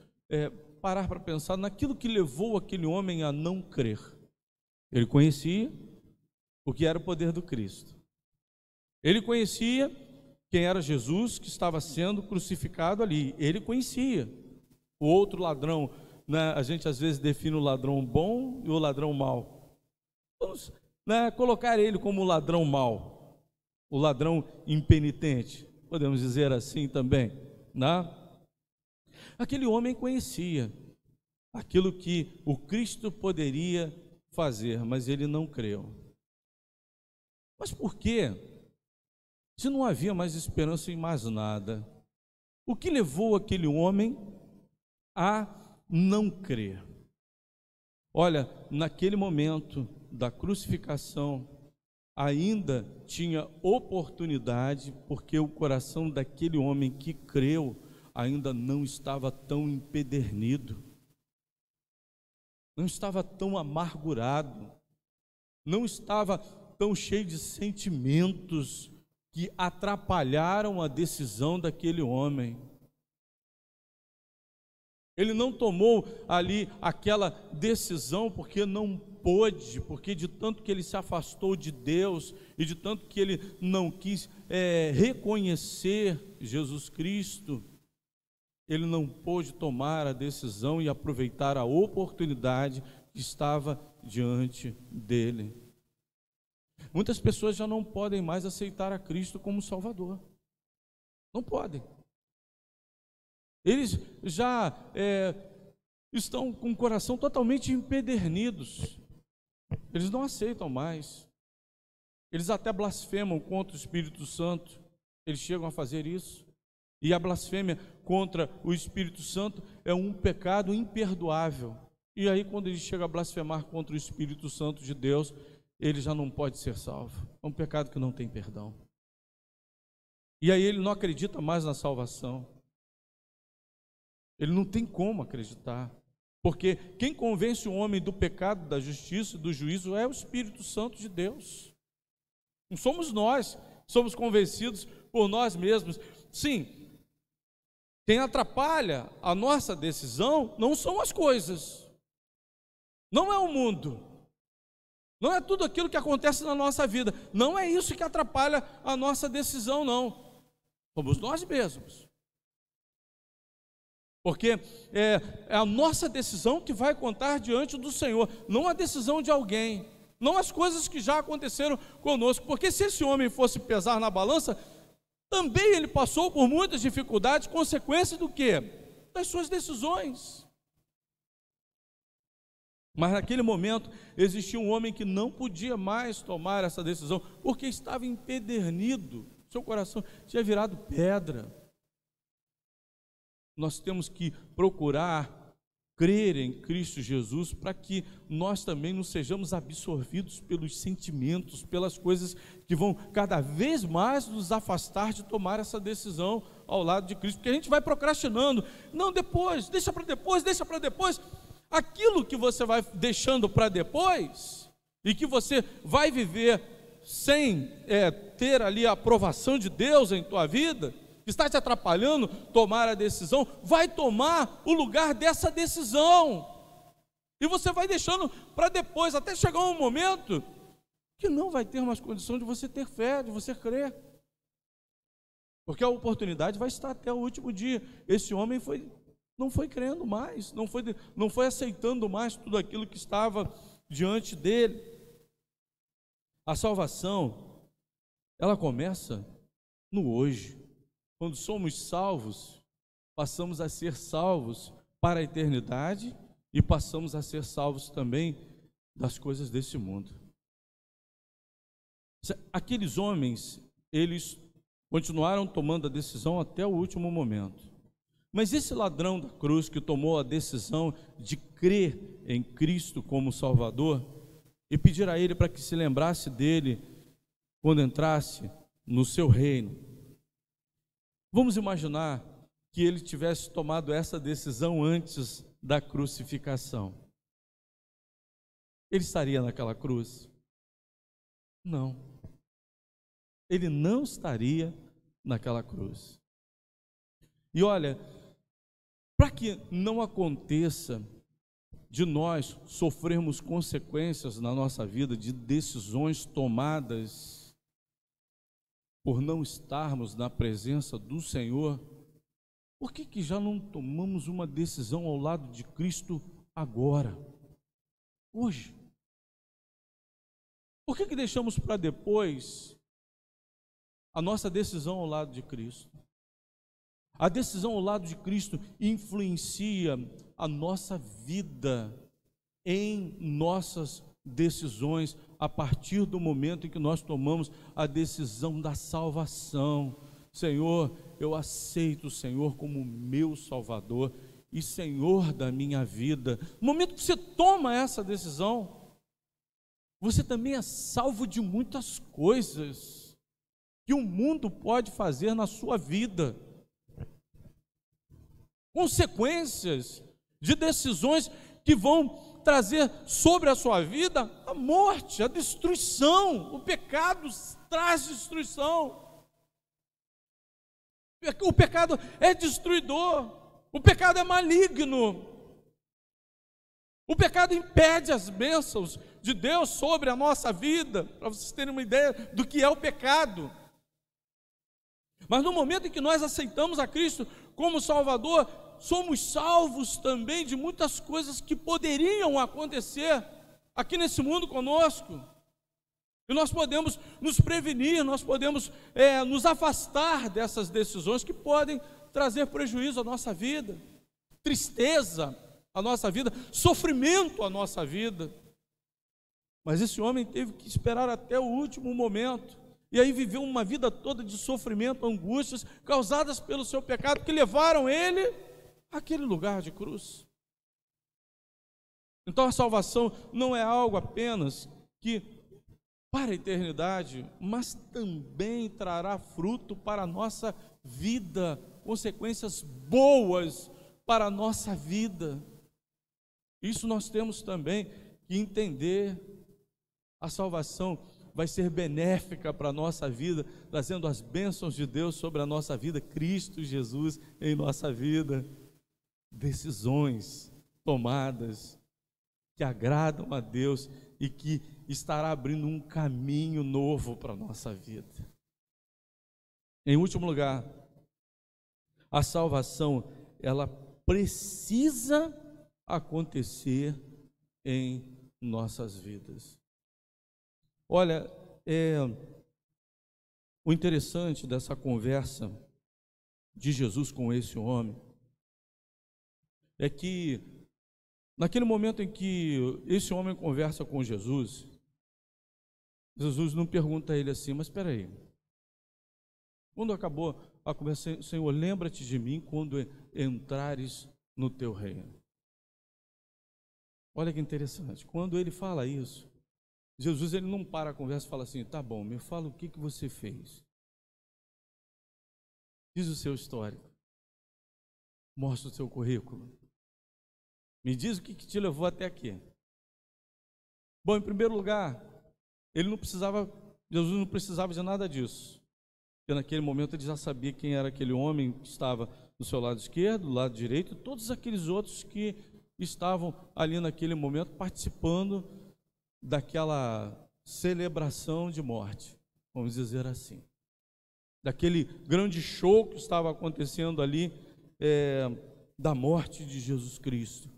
parar para pensar naquilo que levou aquele homem a não crer. Ele conhecia o que era o poder do Cristo. Ele conhecia quem era Jesus que estava sendo crucificado ali. Ele conhecia. O outro ladrão, né, a gente às vezes define o ladrão bom e o ladrão mau. Vamos, né, colocar ele como o ladrão mau, o ladrão impenitente, podemos dizer assim também, né? Aquele homem conhecia aquilo que o Cristo poderia fazer, mas ele não creu. Mas por quê? Se não havia mais esperança em mais nada, o que levou aquele homem a não crer? Olha, naquele momento da crucificação, ainda tinha oportunidade, porque o coração daquele homem que creu ainda não estava tão empedernido, não estava tão amargurado, não estava tão cheio de sentimentos que atrapalharam a decisão daquele homem. Ele não tomou ali aquela decisão porque não pôde, porque de tanto que ele se afastou de Deus e de tanto que ele não quis reconhecer Jesus Cristo, ele não pôde tomar a decisão e aproveitar a oportunidade que estava diante dele. Muitas pessoas já não podem mais aceitar a Cristo como Salvador. Não podem. Eles já estão com o coração totalmente empedernidos. Eles não aceitam mais. Eles até blasfemam contra o Espírito Santo. Eles chegam a fazer isso. E a blasfêmia contra o Espírito Santo é um pecado imperdoável. E aí, quando ele chega a blasfemar contra o Espírito Santo de Deus, ele já não pode ser salvo. É um pecado que não tem perdão. E aí ele não acredita mais na salvação. Ele não tem como acreditar. Porque quem convence o homem do pecado, da justiça e do juízo é o Espírito Santo de Deus. Não somos nós, somos convencidos por nós mesmos. Sim, quem atrapalha a nossa decisão não são as coisas, não é o mundo, não é tudo aquilo que acontece na nossa vida, não é isso que atrapalha a nossa decisão, não. Somos nós mesmos. Porque é a nossa decisão que vai contar diante do Senhor, não a decisão de alguém, não as coisas que já aconteceram conosco. Porque se esse homem fosse pesar na balança, também ele passou por muitas dificuldades, consequência do quê? Das suas decisões. Mas naquele momento existia um homem que não podia mais tomar essa decisão, porque estava empedernido, seu coração tinha virado pedra. Nós temos que procurar crer em Cristo Jesus para que nós também não sejamos absorvidos pelos sentimentos, pelas coisas que vão cada vez mais nos afastar de tomar essa decisão ao lado de Cristo, porque a gente vai procrastinando, não, depois, deixa para depois, aquilo que você vai deixando para depois, e que você vai viver sem ter ali a aprovação de Deus em tua vida, que está te atrapalhando tomar a decisão, vai tomar o lugar dessa decisão, e você vai deixando para depois, até chegar um momento que não vai ter mais condição de você ter fé, de você crer, porque a oportunidade vai estar até o último dia. Esse homem não foi crendo mais, não foi aceitando mais tudo aquilo que estava diante dele. A salvação, ela começa no hoje. Quando somos salvos, passamos a ser salvos para a eternidade e passamos a ser salvos também das coisas desse mundo. Aqueles homens, eles continuaram tomando a decisão até o último momento. Mas esse ladrão da cruz que tomou a decisão de crer em Cristo como Salvador e pedir a Ele para que se lembrasse dele quando entrasse no seu reino, vamos imaginar que ele tivesse tomado essa decisão antes da crucificação. Ele estaria naquela cruz? Não. Ele não estaria naquela cruz. E olha, para que não aconteça de nós sofrermos consequências na nossa vida de decisões tomadas por não estarmos na presença do Senhor, por que já não tomamos uma decisão ao lado de Cristo agora, hoje? Por que deixamos para depois a nossa decisão ao lado de Cristo? A decisão ao lado de Cristo influencia a nossa vida em nossas decisões, a partir do momento em que nós tomamos a decisão da salvação. Senhor, eu aceito o Senhor como meu Salvador e Senhor da minha vida. No momento que você toma essa decisão, você também é salvo de muitas coisas que o mundo pode fazer na sua vida. Consequências de decisões que vão trazer sobre a sua vida a morte, a destruição. O pecado traz destruição. O pecado é destruidor. O pecado é maligno. O pecado impede as bênçãos de Deus sobre a nossa vida, para vocês terem uma ideia do que é o pecado. Mas no momento em que nós aceitamos a Cristo como Salvador, somos salvos também de muitas coisas que poderiam acontecer aqui nesse mundo conosco. E nós podemos nos prevenir, nós podemos nos afastar dessas decisões que podem trazer prejuízo à nossa vida, tristeza à nossa vida, sofrimento à nossa vida. Mas esse homem teve que esperar até o último momento, e aí viveu uma vida toda de sofrimento, angústias, causadas pelo seu pecado, que levaram ele àquele lugar de cruz. Então a salvação não é algo apenas que para a eternidade, mas também trará fruto para a nossa vida, consequências boas para a nossa vida. Isso nós temos também que entender. A salvação vai ser benéfica para a nossa vida, trazendo as bênçãos de Deus sobre a nossa vida, Cristo Jesus em nossa vida. Decisões tomadas que agradam a Deus e que estará abrindo um caminho novo para a nossa vida. Em último lugar, a salvação, ela precisa acontecer em nossas vidas. Olha, o interessante dessa conversa de Jesus com esse homem é que naquele momento em que esse homem conversa com Jesus, Jesus não pergunta a ele assim, mas espera aí, quando acabou a conversa, Senhor, lembra-te de mim quando entrares no teu reino. Olha que interessante, quando ele fala isso, Jesus ele não para a conversa e fala assim, tá bom, me fala o que você fez. Diz o seu histórico, mostra o seu currículo, me diz o que te levou até aqui. Bom, em primeiro lugar, Jesus não precisava de nada disso, porque naquele momento ele já sabia quem era aquele homem que estava do seu lado esquerdo, do lado direito, e todos aqueles outros que estavam ali naquele momento participando daquela celebração de morte, vamos dizer assim, daquele grande show que estava acontecendo ali, da morte de Jesus Cristo,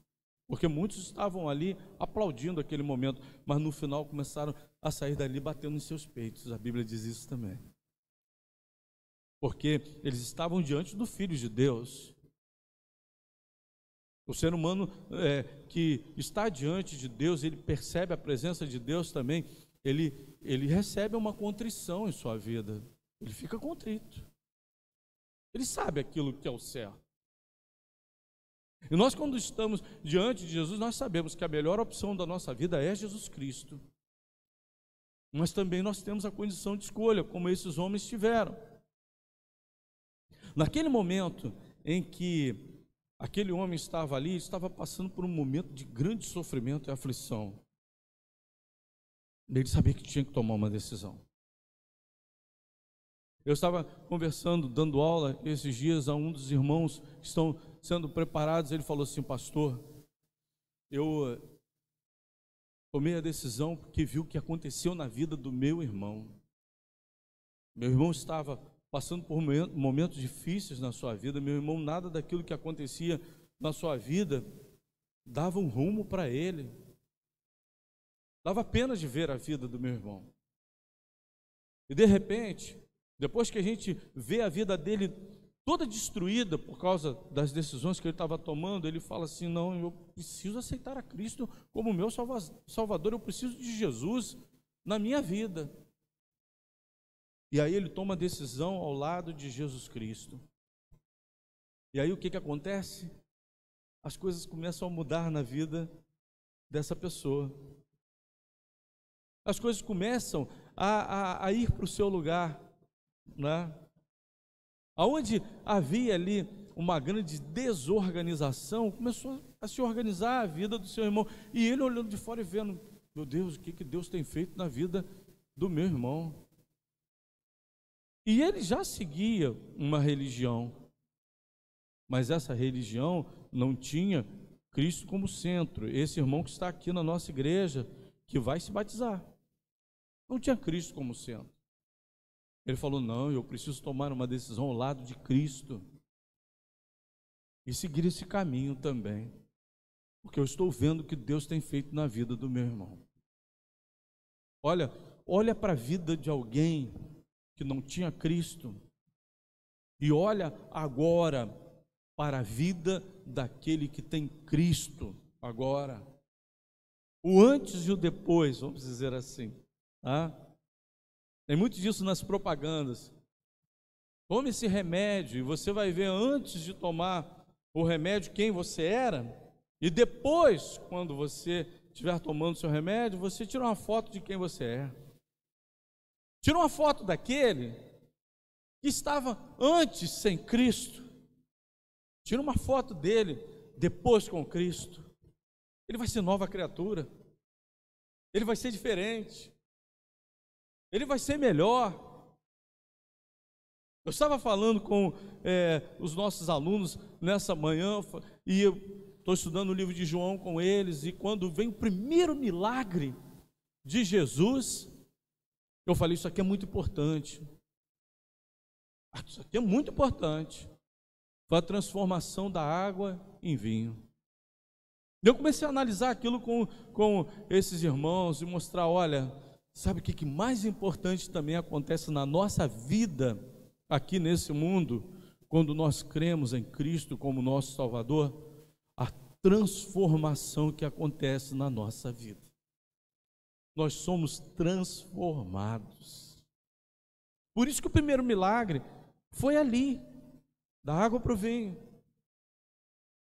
porque muitos estavam ali aplaudindo aquele momento, mas no final começaram a sair dali batendo nos seus peitos. A Bíblia diz isso também, porque eles estavam diante do Filho de Deus. O ser humano que está diante de Deus, ele percebe a presença de Deus também, ele recebe uma contrição em sua vida, ele fica contrito, ele sabe aquilo que é o certo. E nós, quando estamos diante de Jesus, nós sabemos que a melhor opção da nossa vida é Jesus Cristo, mas também nós temos a condição de escolha, como esses homens tiveram. Naquele momento em que aquele homem estava ali, estava passando por um momento de grande sofrimento e aflição. Ele sabia que tinha que tomar uma decisão. Eu estava conversando, dando aula esses dias a um dos irmãos que estão sendo preparados. Ele falou assim, pastor, eu tomei a decisão porque vi o que aconteceu na vida do meu irmão. Meu irmão estava passando por momentos difíceis na sua vida. Meu irmão, nada daquilo que acontecia na sua vida dava um rumo para ele. Dava pena de ver a vida do meu irmão. E de repente, depois que a gente vê a vida dele toda destruída por causa das decisões que ele estava tomando, ele fala assim: não, eu preciso aceitar a Cristo como meu Salvador, eu preciso de Jesus na minha vida. E aí ele toma a decisão ao lado de Jesus Cristo. E aí o que acontece? As coisas começam a mudar na vida dessa pessoa. As coisas começam a ir para o seu lugar, né? Aonde havia ali uma grande desorganização, começou a se organizar a vida do seu irmão. E ele olhando de fora e vendo: meu Deus, o que Deus tem feito na vida do meu irmão? E ele já seguia uma religião, mas essa religião não tinha Cristo como centro. Esse irmão que está aqui na nossa igreja, que vai se batizar, não tinha Cristo como centro. Ele falou: não, eu preciso tomar uma decisão ao lado de Cristo e seguir esse caminho também, porque eu estou vendo o que Deus tem feito na vida do meu irmão. Olha para a vida de alguém que não tinha Cristo e olha agora para a vida daquele que tem Cristo agora. O antes e o depois, vamos dizer assim. Tem muito disso nas propagandas. Tome esse remédio e você vai ver antes de tomar o remédio quem você era, e depois, quando você estiver tomando o seu remédio, você tira uma foto de quem você é. Tira uma foto daquele que estava antes sem Cristo. Tira uma foto dele depois com Cristo. Ele vai ser nova criatura. Ele vai ser diferente. Ele vai ser melhor. Eu estava falando com os nossos alunos nessa manhã, e eu estou estudando o livro de João com eles, e quando vem o primeiro milagre de Jesus, eu falei: isso aqui é muito importante. Isso aqui é muito importante. Foi a transformação da água em vinho. Eu comecei a analisar aquilo com esses irmãos e mostrar: olha, sabe o que mais importante também acontece na nossa vida aqui nesse mundo, quando nós cremos em Cristo como nosso Salvador? A transformação que acontece na nossa vida. Nós somos transformados. Por isso que o primeiro milagre foi ali, da água para o vinho.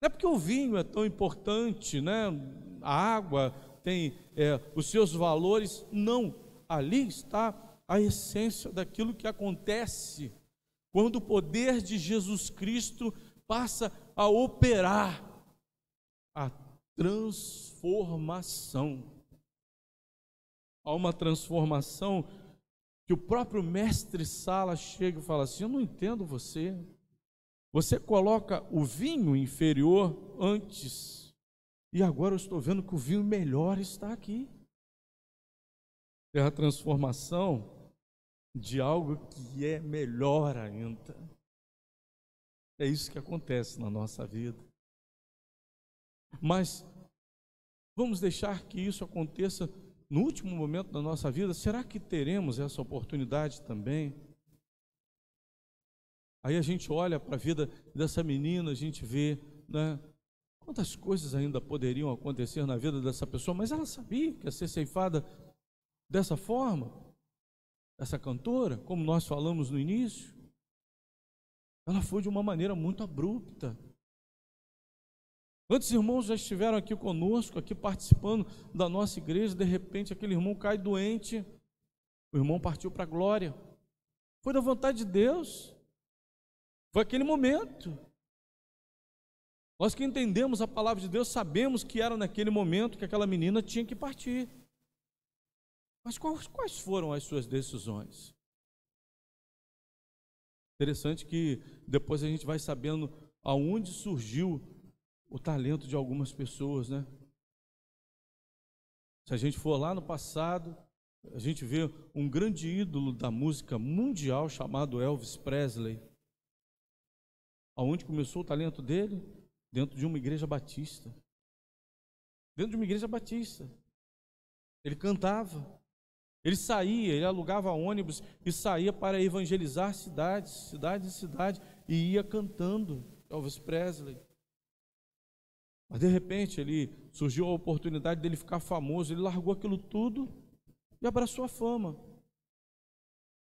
Não é porque o vinho é tão importante, né? A água tem os seus valores. Não, ali está a essência daquilo que acontece quando o poder de Jesus Cristo passa a operar a transformação. Há uma transformação que o próprio mestre Sala chega e fala assim: eu não entendo você. Você coloca o vinho inferior antes, e agora eu estou vendo que o vinho melhor está aqui. É a transformação de algo que é melhor ainda. É isso que acontece na nossa vida. Mas vamos deixar que isso aconteça no último momento da nossa vida? Será que teremos essa oportunidade também? Aí a gente olha para a vida dessa menina, a gente vê, né, quantas coisas ainda poderiam acontecer na vida dessa pessoa, mas ela sabia que ia ser ceifada dessa forma. Essa cantora, como nós falamos no início, ela foi de uma maneira muito abrupta. Quantos irmãos já estiveram aqui conosco, aqui participando da nossa igreja, de repente aquele irmão cai doente, o irmão partiu para a glória. Foi da vontade de Deus. Foi aquele momento. Nós que entendemos a palavra de Deus, sabemos que era naquele momento que aquela menina tinha que partir. Mas quais foram as suas decisões? Interessante que depois a gente vai sabendo aonde surgiu o talento de algumas pessoas, né? Se a gente for lá no passado, A gente vê um grande ídolo da música mundial chamado Elvis Presley. Aonde começou o talento dele? Dentro de uma igreja batista. Dentro de uma igreja batista. Ele cantava. Ele saía, ele alugava ônibus e saía para evangelizar cidades, cidade em cidade, e ia cantando, Elvis Presley. Mas de repente surgiu a oportunidade dele ficar famoso, ele largou aquilo tudo e abraçou a fama.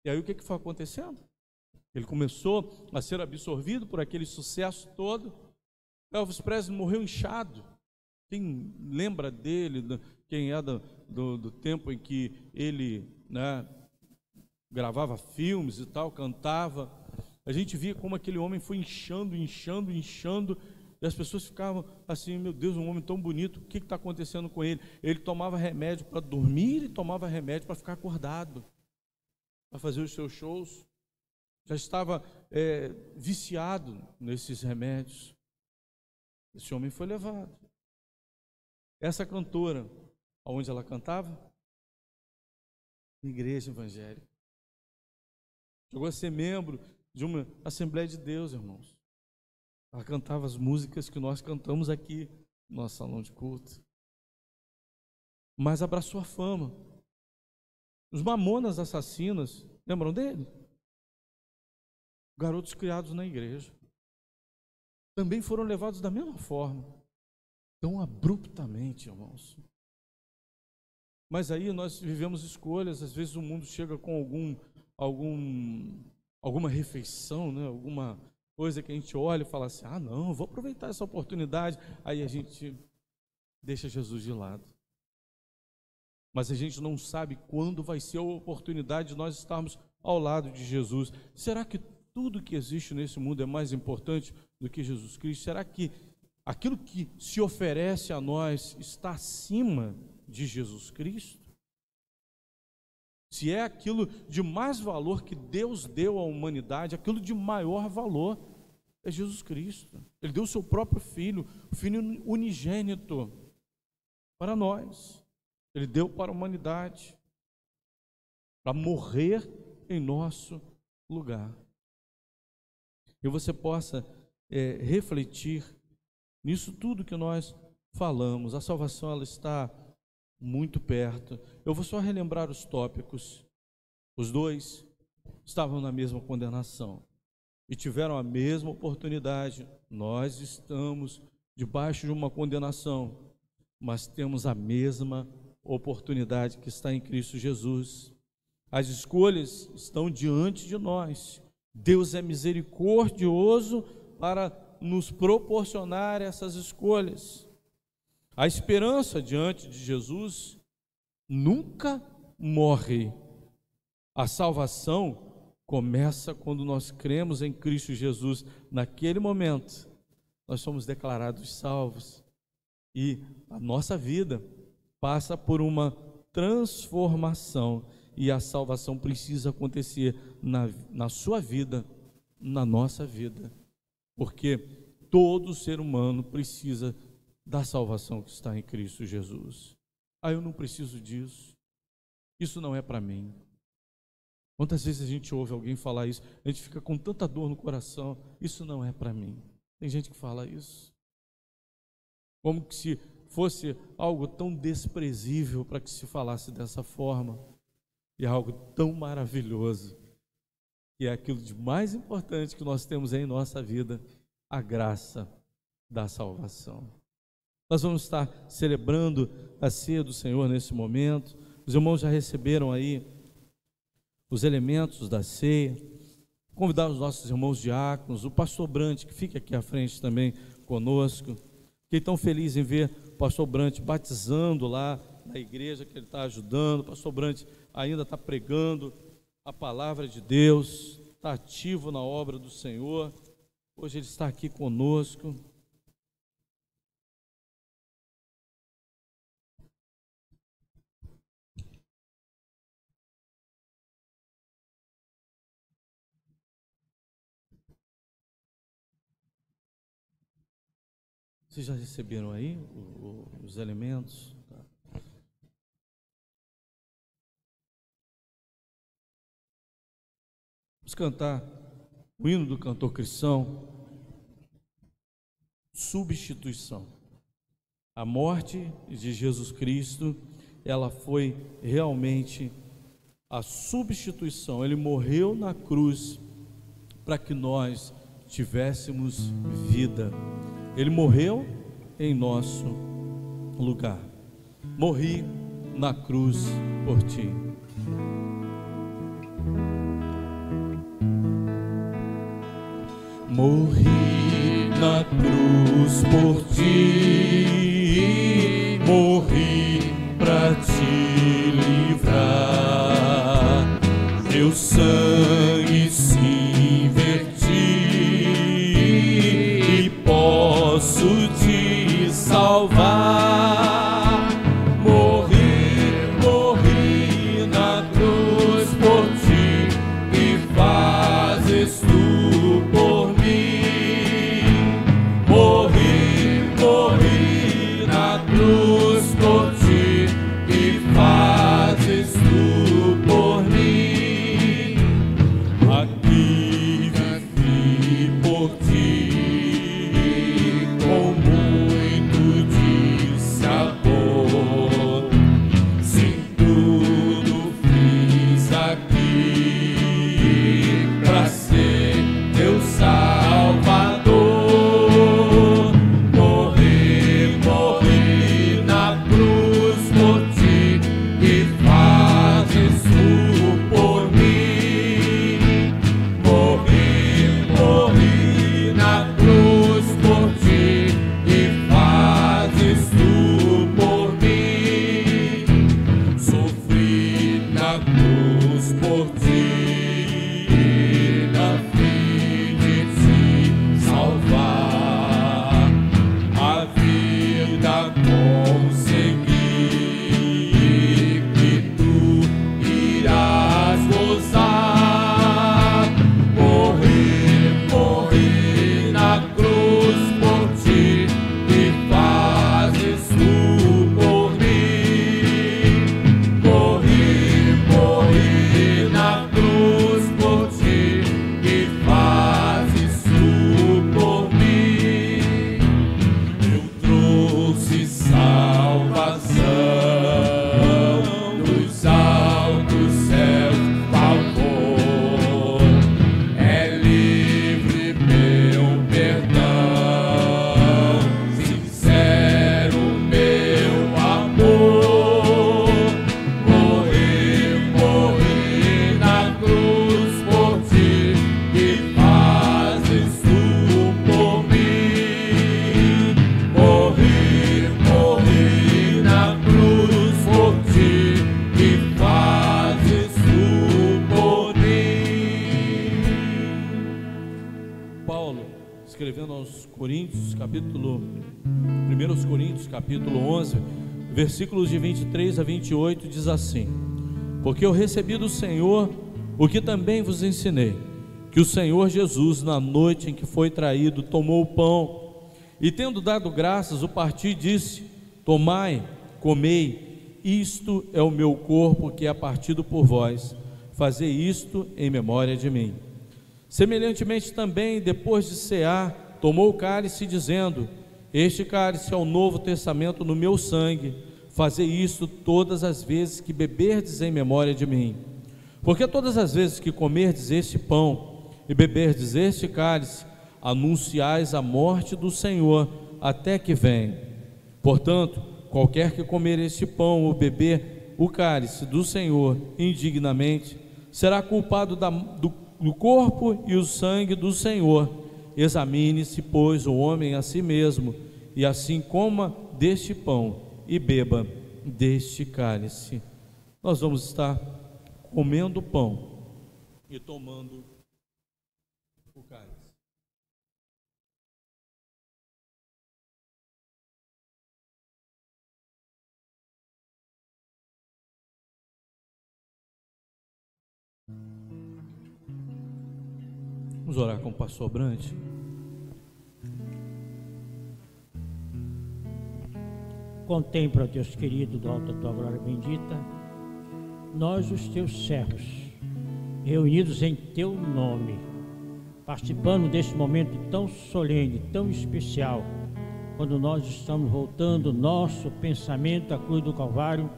E aí o que foi acontecendo? Ele começou a ser absorvido por aquele sucesso todo. Elvis Presley morreu inchado. Quem lembra dele, quem é do tempo em que ele, né, gravava filmes e tal, cantava, a gente via como aquele homem foi inchando, e as pessoas ficavam assim: meu Deus, um homem tão bonito, o que está acontecendo com ele? Ele tomava remédio para dormir e tomava remédio para ficar acordado, para fazer os seus shows. Já estava viciado nesses remédios. Esse homem foi levado. Essa cantora, aonde ela cantava? Na igreja evangélica. Chegou a ser membro de uma Assembleia de Deus, irmãos. Ela cantava as músicas que nós cantamos aqui no nosso salão de culto. Mas abraçou a fama. Os Mamonas Assassinas, lembram dele? Garotos criados na igreja. Também foram levados da mesma forma. Tão abruptamente, irmãos. Mas aí nós vivemos escolhas. Às vezes o mundo chega com alguma refeição, né? Alguma coisa que a gente olha e fala assim: ah, não, vou aproveitar essa oportunidade. Aí a gente deixa Jesus de lado. Mas a gente não sabe quando vai ser a oportunidade de nós estarmos ao lado de Jesus. Será que tudo que existe nesse mundo é mais importante do que Jesus Cristo? Será que aquilo que se oferece a nós está acima de Jesus Cristo? Se é aquilo de mais valor que Deus deu à humanidade, aquilo de maior valor é Jesus Cristo. Ele deu o seu próprio Filho, o Filho unigênito, para nós. Ele deu para a humanidade, para morrer em nosso lugar. E você possa refletir nisso tudo que nós falamos. A salvação, ela está muito perto. Eu vou só relembrar os tópicos. Os dois estavam na mesma condenação e tiveram a mesma oportunidade. Nós estamos debaixo de uma condenação, mas temos a mesma oportunidade que está em Cristo Jesus. As escolhas estão diante de nós. Deus é misericordioso para nos proporcionar essas escolhas. A esperança diante de Jesus nunca morre. A salvação começa quando nós cremos em Cristo Jesus. Naquele momento, nós somos declarados salvos e a nossa vida passa por uma transformação, e a salvação precisa acontecer na sua vida, na nossa vida, porque todo ser humano precisa da salvação que está em Cristo Jesus. Eu não preciso disso, isso não é para mim. Quantas vezes a gente ouve alguém falar isso, a gente fica com tanta dor no coração: isso não é para mim. Tem gente que fala isso, como que se fosse algo tão desprezível para que se falasse dessa forma. E é algo tão maravilhoso, que é aquilo de mais importante que nós temos em nossa vida, a graça da salvação. Nós vamos estar celebrando a ceia do Senhor nesse momento. Os irmãos já receberam aí os elementos da ceia. Convidar os nossos irmãos diáconos, o pastor Brant, que fica aqui à frente também conosco. Fiquei tão feliz em ver o pastor Brant batizando lá na igreja que ele está ajudando. O pastor Brant ainda está pregando a palavra de Deus, está ativo na obra do Senhor. Hoje ele está aqui conosco. Vocês já receberam aí os elementos? Vamos cantar o hino do cantor cristão, substituição. A morte de Jesus Cristo, ela foi realmente a substituição. Ele morreu na cruz para que nós tivéssemos vida. Ele morreu em nosso lugar. Morri na cruz por ti. Morri na cruz por ti, morri pra te livrar, meu sangue se verti e posso te salvar. Morri na cruz por ti e fazes tu por mim. Morri na cruz por ti e fazes tu por mim. Aqui vivi por ti com muito dissabor. Sim, tudo fiz aqui pra ser teu Salvador. Morri na cruz por ti e fazes tu por mim. Morri na cruz por ti e fazes tu por mim. Sofri na cruz por ti, na fim de te salvar. A vida consegui que tu irás gozar. Morri na cruz por ti e fazes tu por mim. Morri na cruz por ti e fazes tu por mim. Eu trouxe salvação dos altos céus, favor. É livre meu perdão, sincero meu amor. Morri na cruz por ti e fazes tu por mim. Morri na cruz por ti e fazes tu por mim. Paulo, escrevendo aos Coríntios, capítulo 1 Coríntios, capítulo 11, versículos de 23 a 28, diz assim: porque eu recebi do Senhor o que também vos ensinei, que o Senhor Jesus, na noite em que foi traído, tomou o pão e, tendo dado graças, o partiu e disse: tomai, comei, isto é o meu corpo que é partido por vós, fazei isto em memória de mim. Semelhantemente também, depois de cear, tomou o cálice, dizendo: este cálice é o novo testamento no meu sangue, fazei isto todas as vezes que beberdes em memória de mim. Porque todas as vezes que comerdes este pão e beberdes este cálice, anunciais a morte do Senhor até que venha. Portanto, qualquer que comer este pão ou beber o cálice do Senhor indignamente, será culpado do corpo e o sangue do Senhor. Examine-se, pois, o homem a si mesmo, e assim coma deste pão e beba deste cálice. Nós vamos estar comendo o pão e tomando o cálice. Vamos orar com o pastor Brant. Contempla, Deus querido, do alto da tua glória bendita, nós os teus servos, reunidos em Teu nome, participando deste momento tão solene, tão especial, quando nós estamos voltando nosso pensamento à cruz do Calvário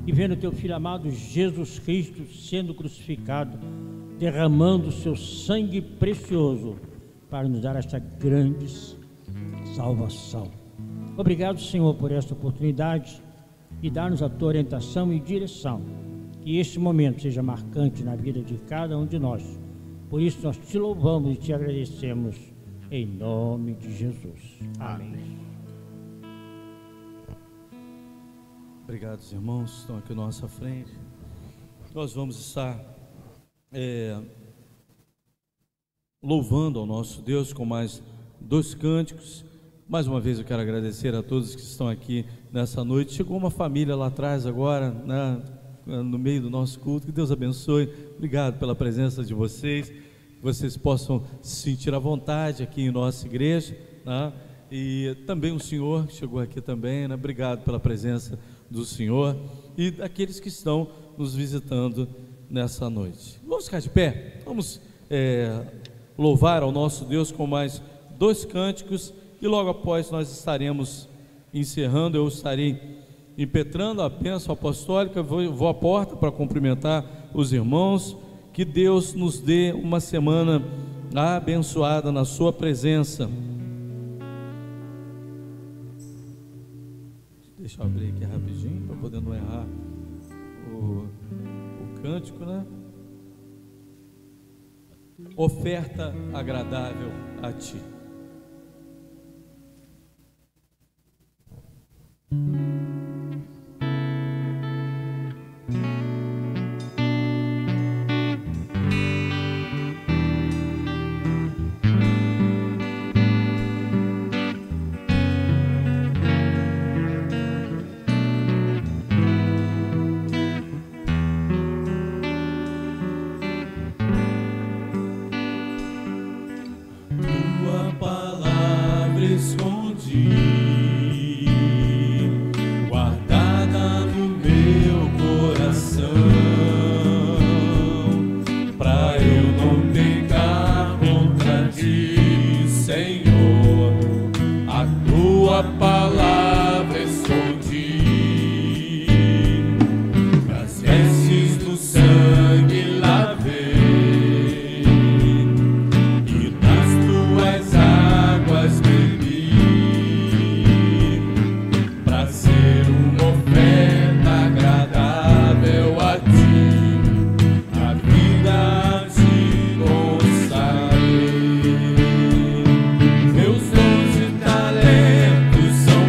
e vendo Teu Filho amado Jesus Cristo sendo crucificado, derramando o Seu sangue precioso para nos dar esta grande salvação. Obrigado, Senhor, por esta oportunidade e dar-nos a Tua orientação e direção. Que este momento seja marcante na vida de cada um de nós. Por isso nós Te louvamos e Te agradecemos, em nome de Jesus. Amém. Obrigado, irmãos que estão aqui à nossa frente. Nós vamos estar louvando ao nosso Deus com mais 2 cânticos. Mais uma vez eu quero agradecer a todos que estão aqui nessa noite. Chegou uma família lá atrás agora, né, no meio do nosso culto. Que Deus abençoe. Obrigado pela presença de vocês. Que vocês possam se sentir à vontade aqui em nossa igreja, né? E também o senhor que chegou aqui também, né? Obrigado pela presença do senhor e daqueles que estão nos visitando nessa noite. Vamos ficar de pé, vamos louvar ao nosso Deus com mais 2 cânticos e logo após nós estaremos encerrando. Eu estarei impetrando a bênção apostólica, vou à porta para cumprimentar os irmãos. Que Deus nos dê uma semana abençoada na sua presença. Deixa eu abrir aqui rapidinho para poder não errar o cântico, né? Oferta agradável a Ti. Meus dons e talentos são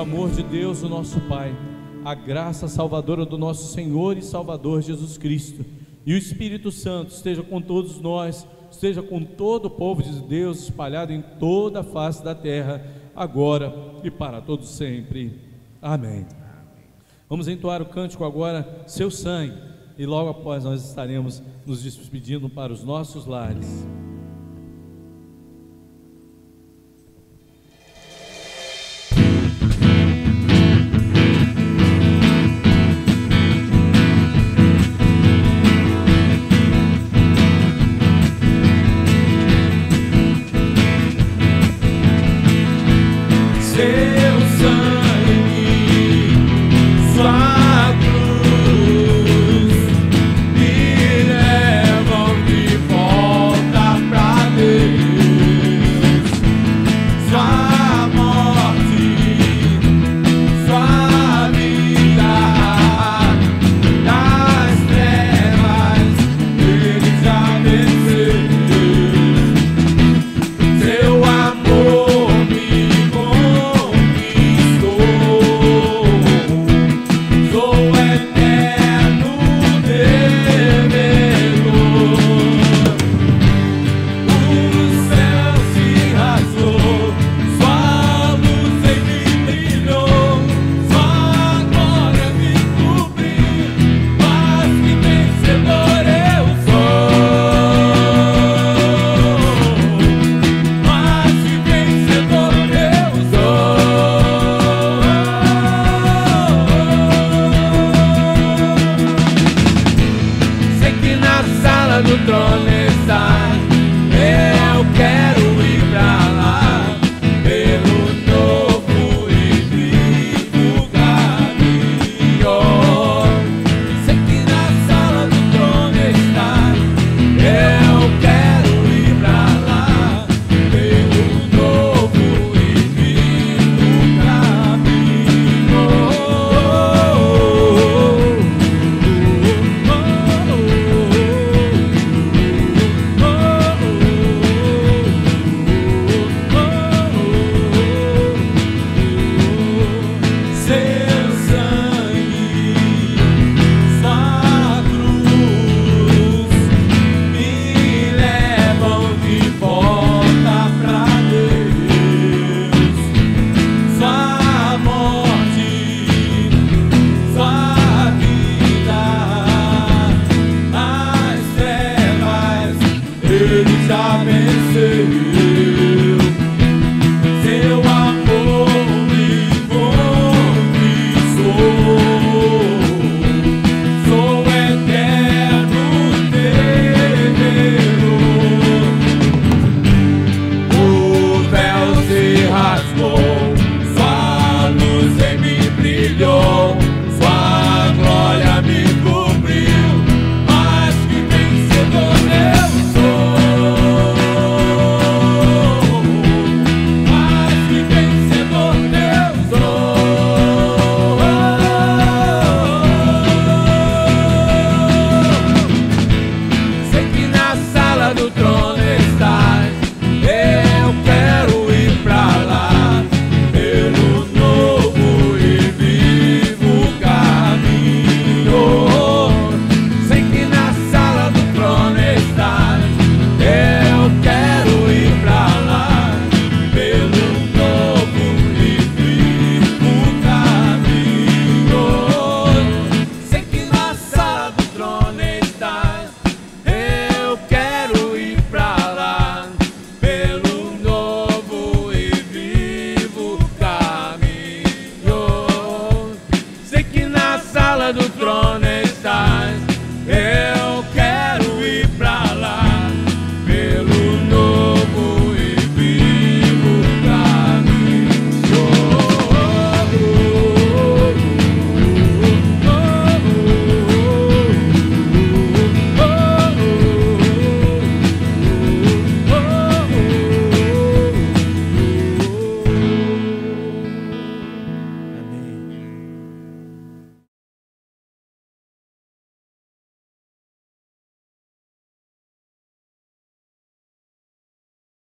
amor de Deus, o nosso Pai, a graça salvadora do nosso Senhor e Salvador Jesus Cristo e o Espírito Santo esteja com todos nós, esteja com todo o povo de Deus espalhado em toda a face da terra, agora e para todos sempre. Amém. Vamos entoar o cântico agora, Seu Sangue, e logo após nós estaremos nos despedindo para os nossos lares. Ele já venceu.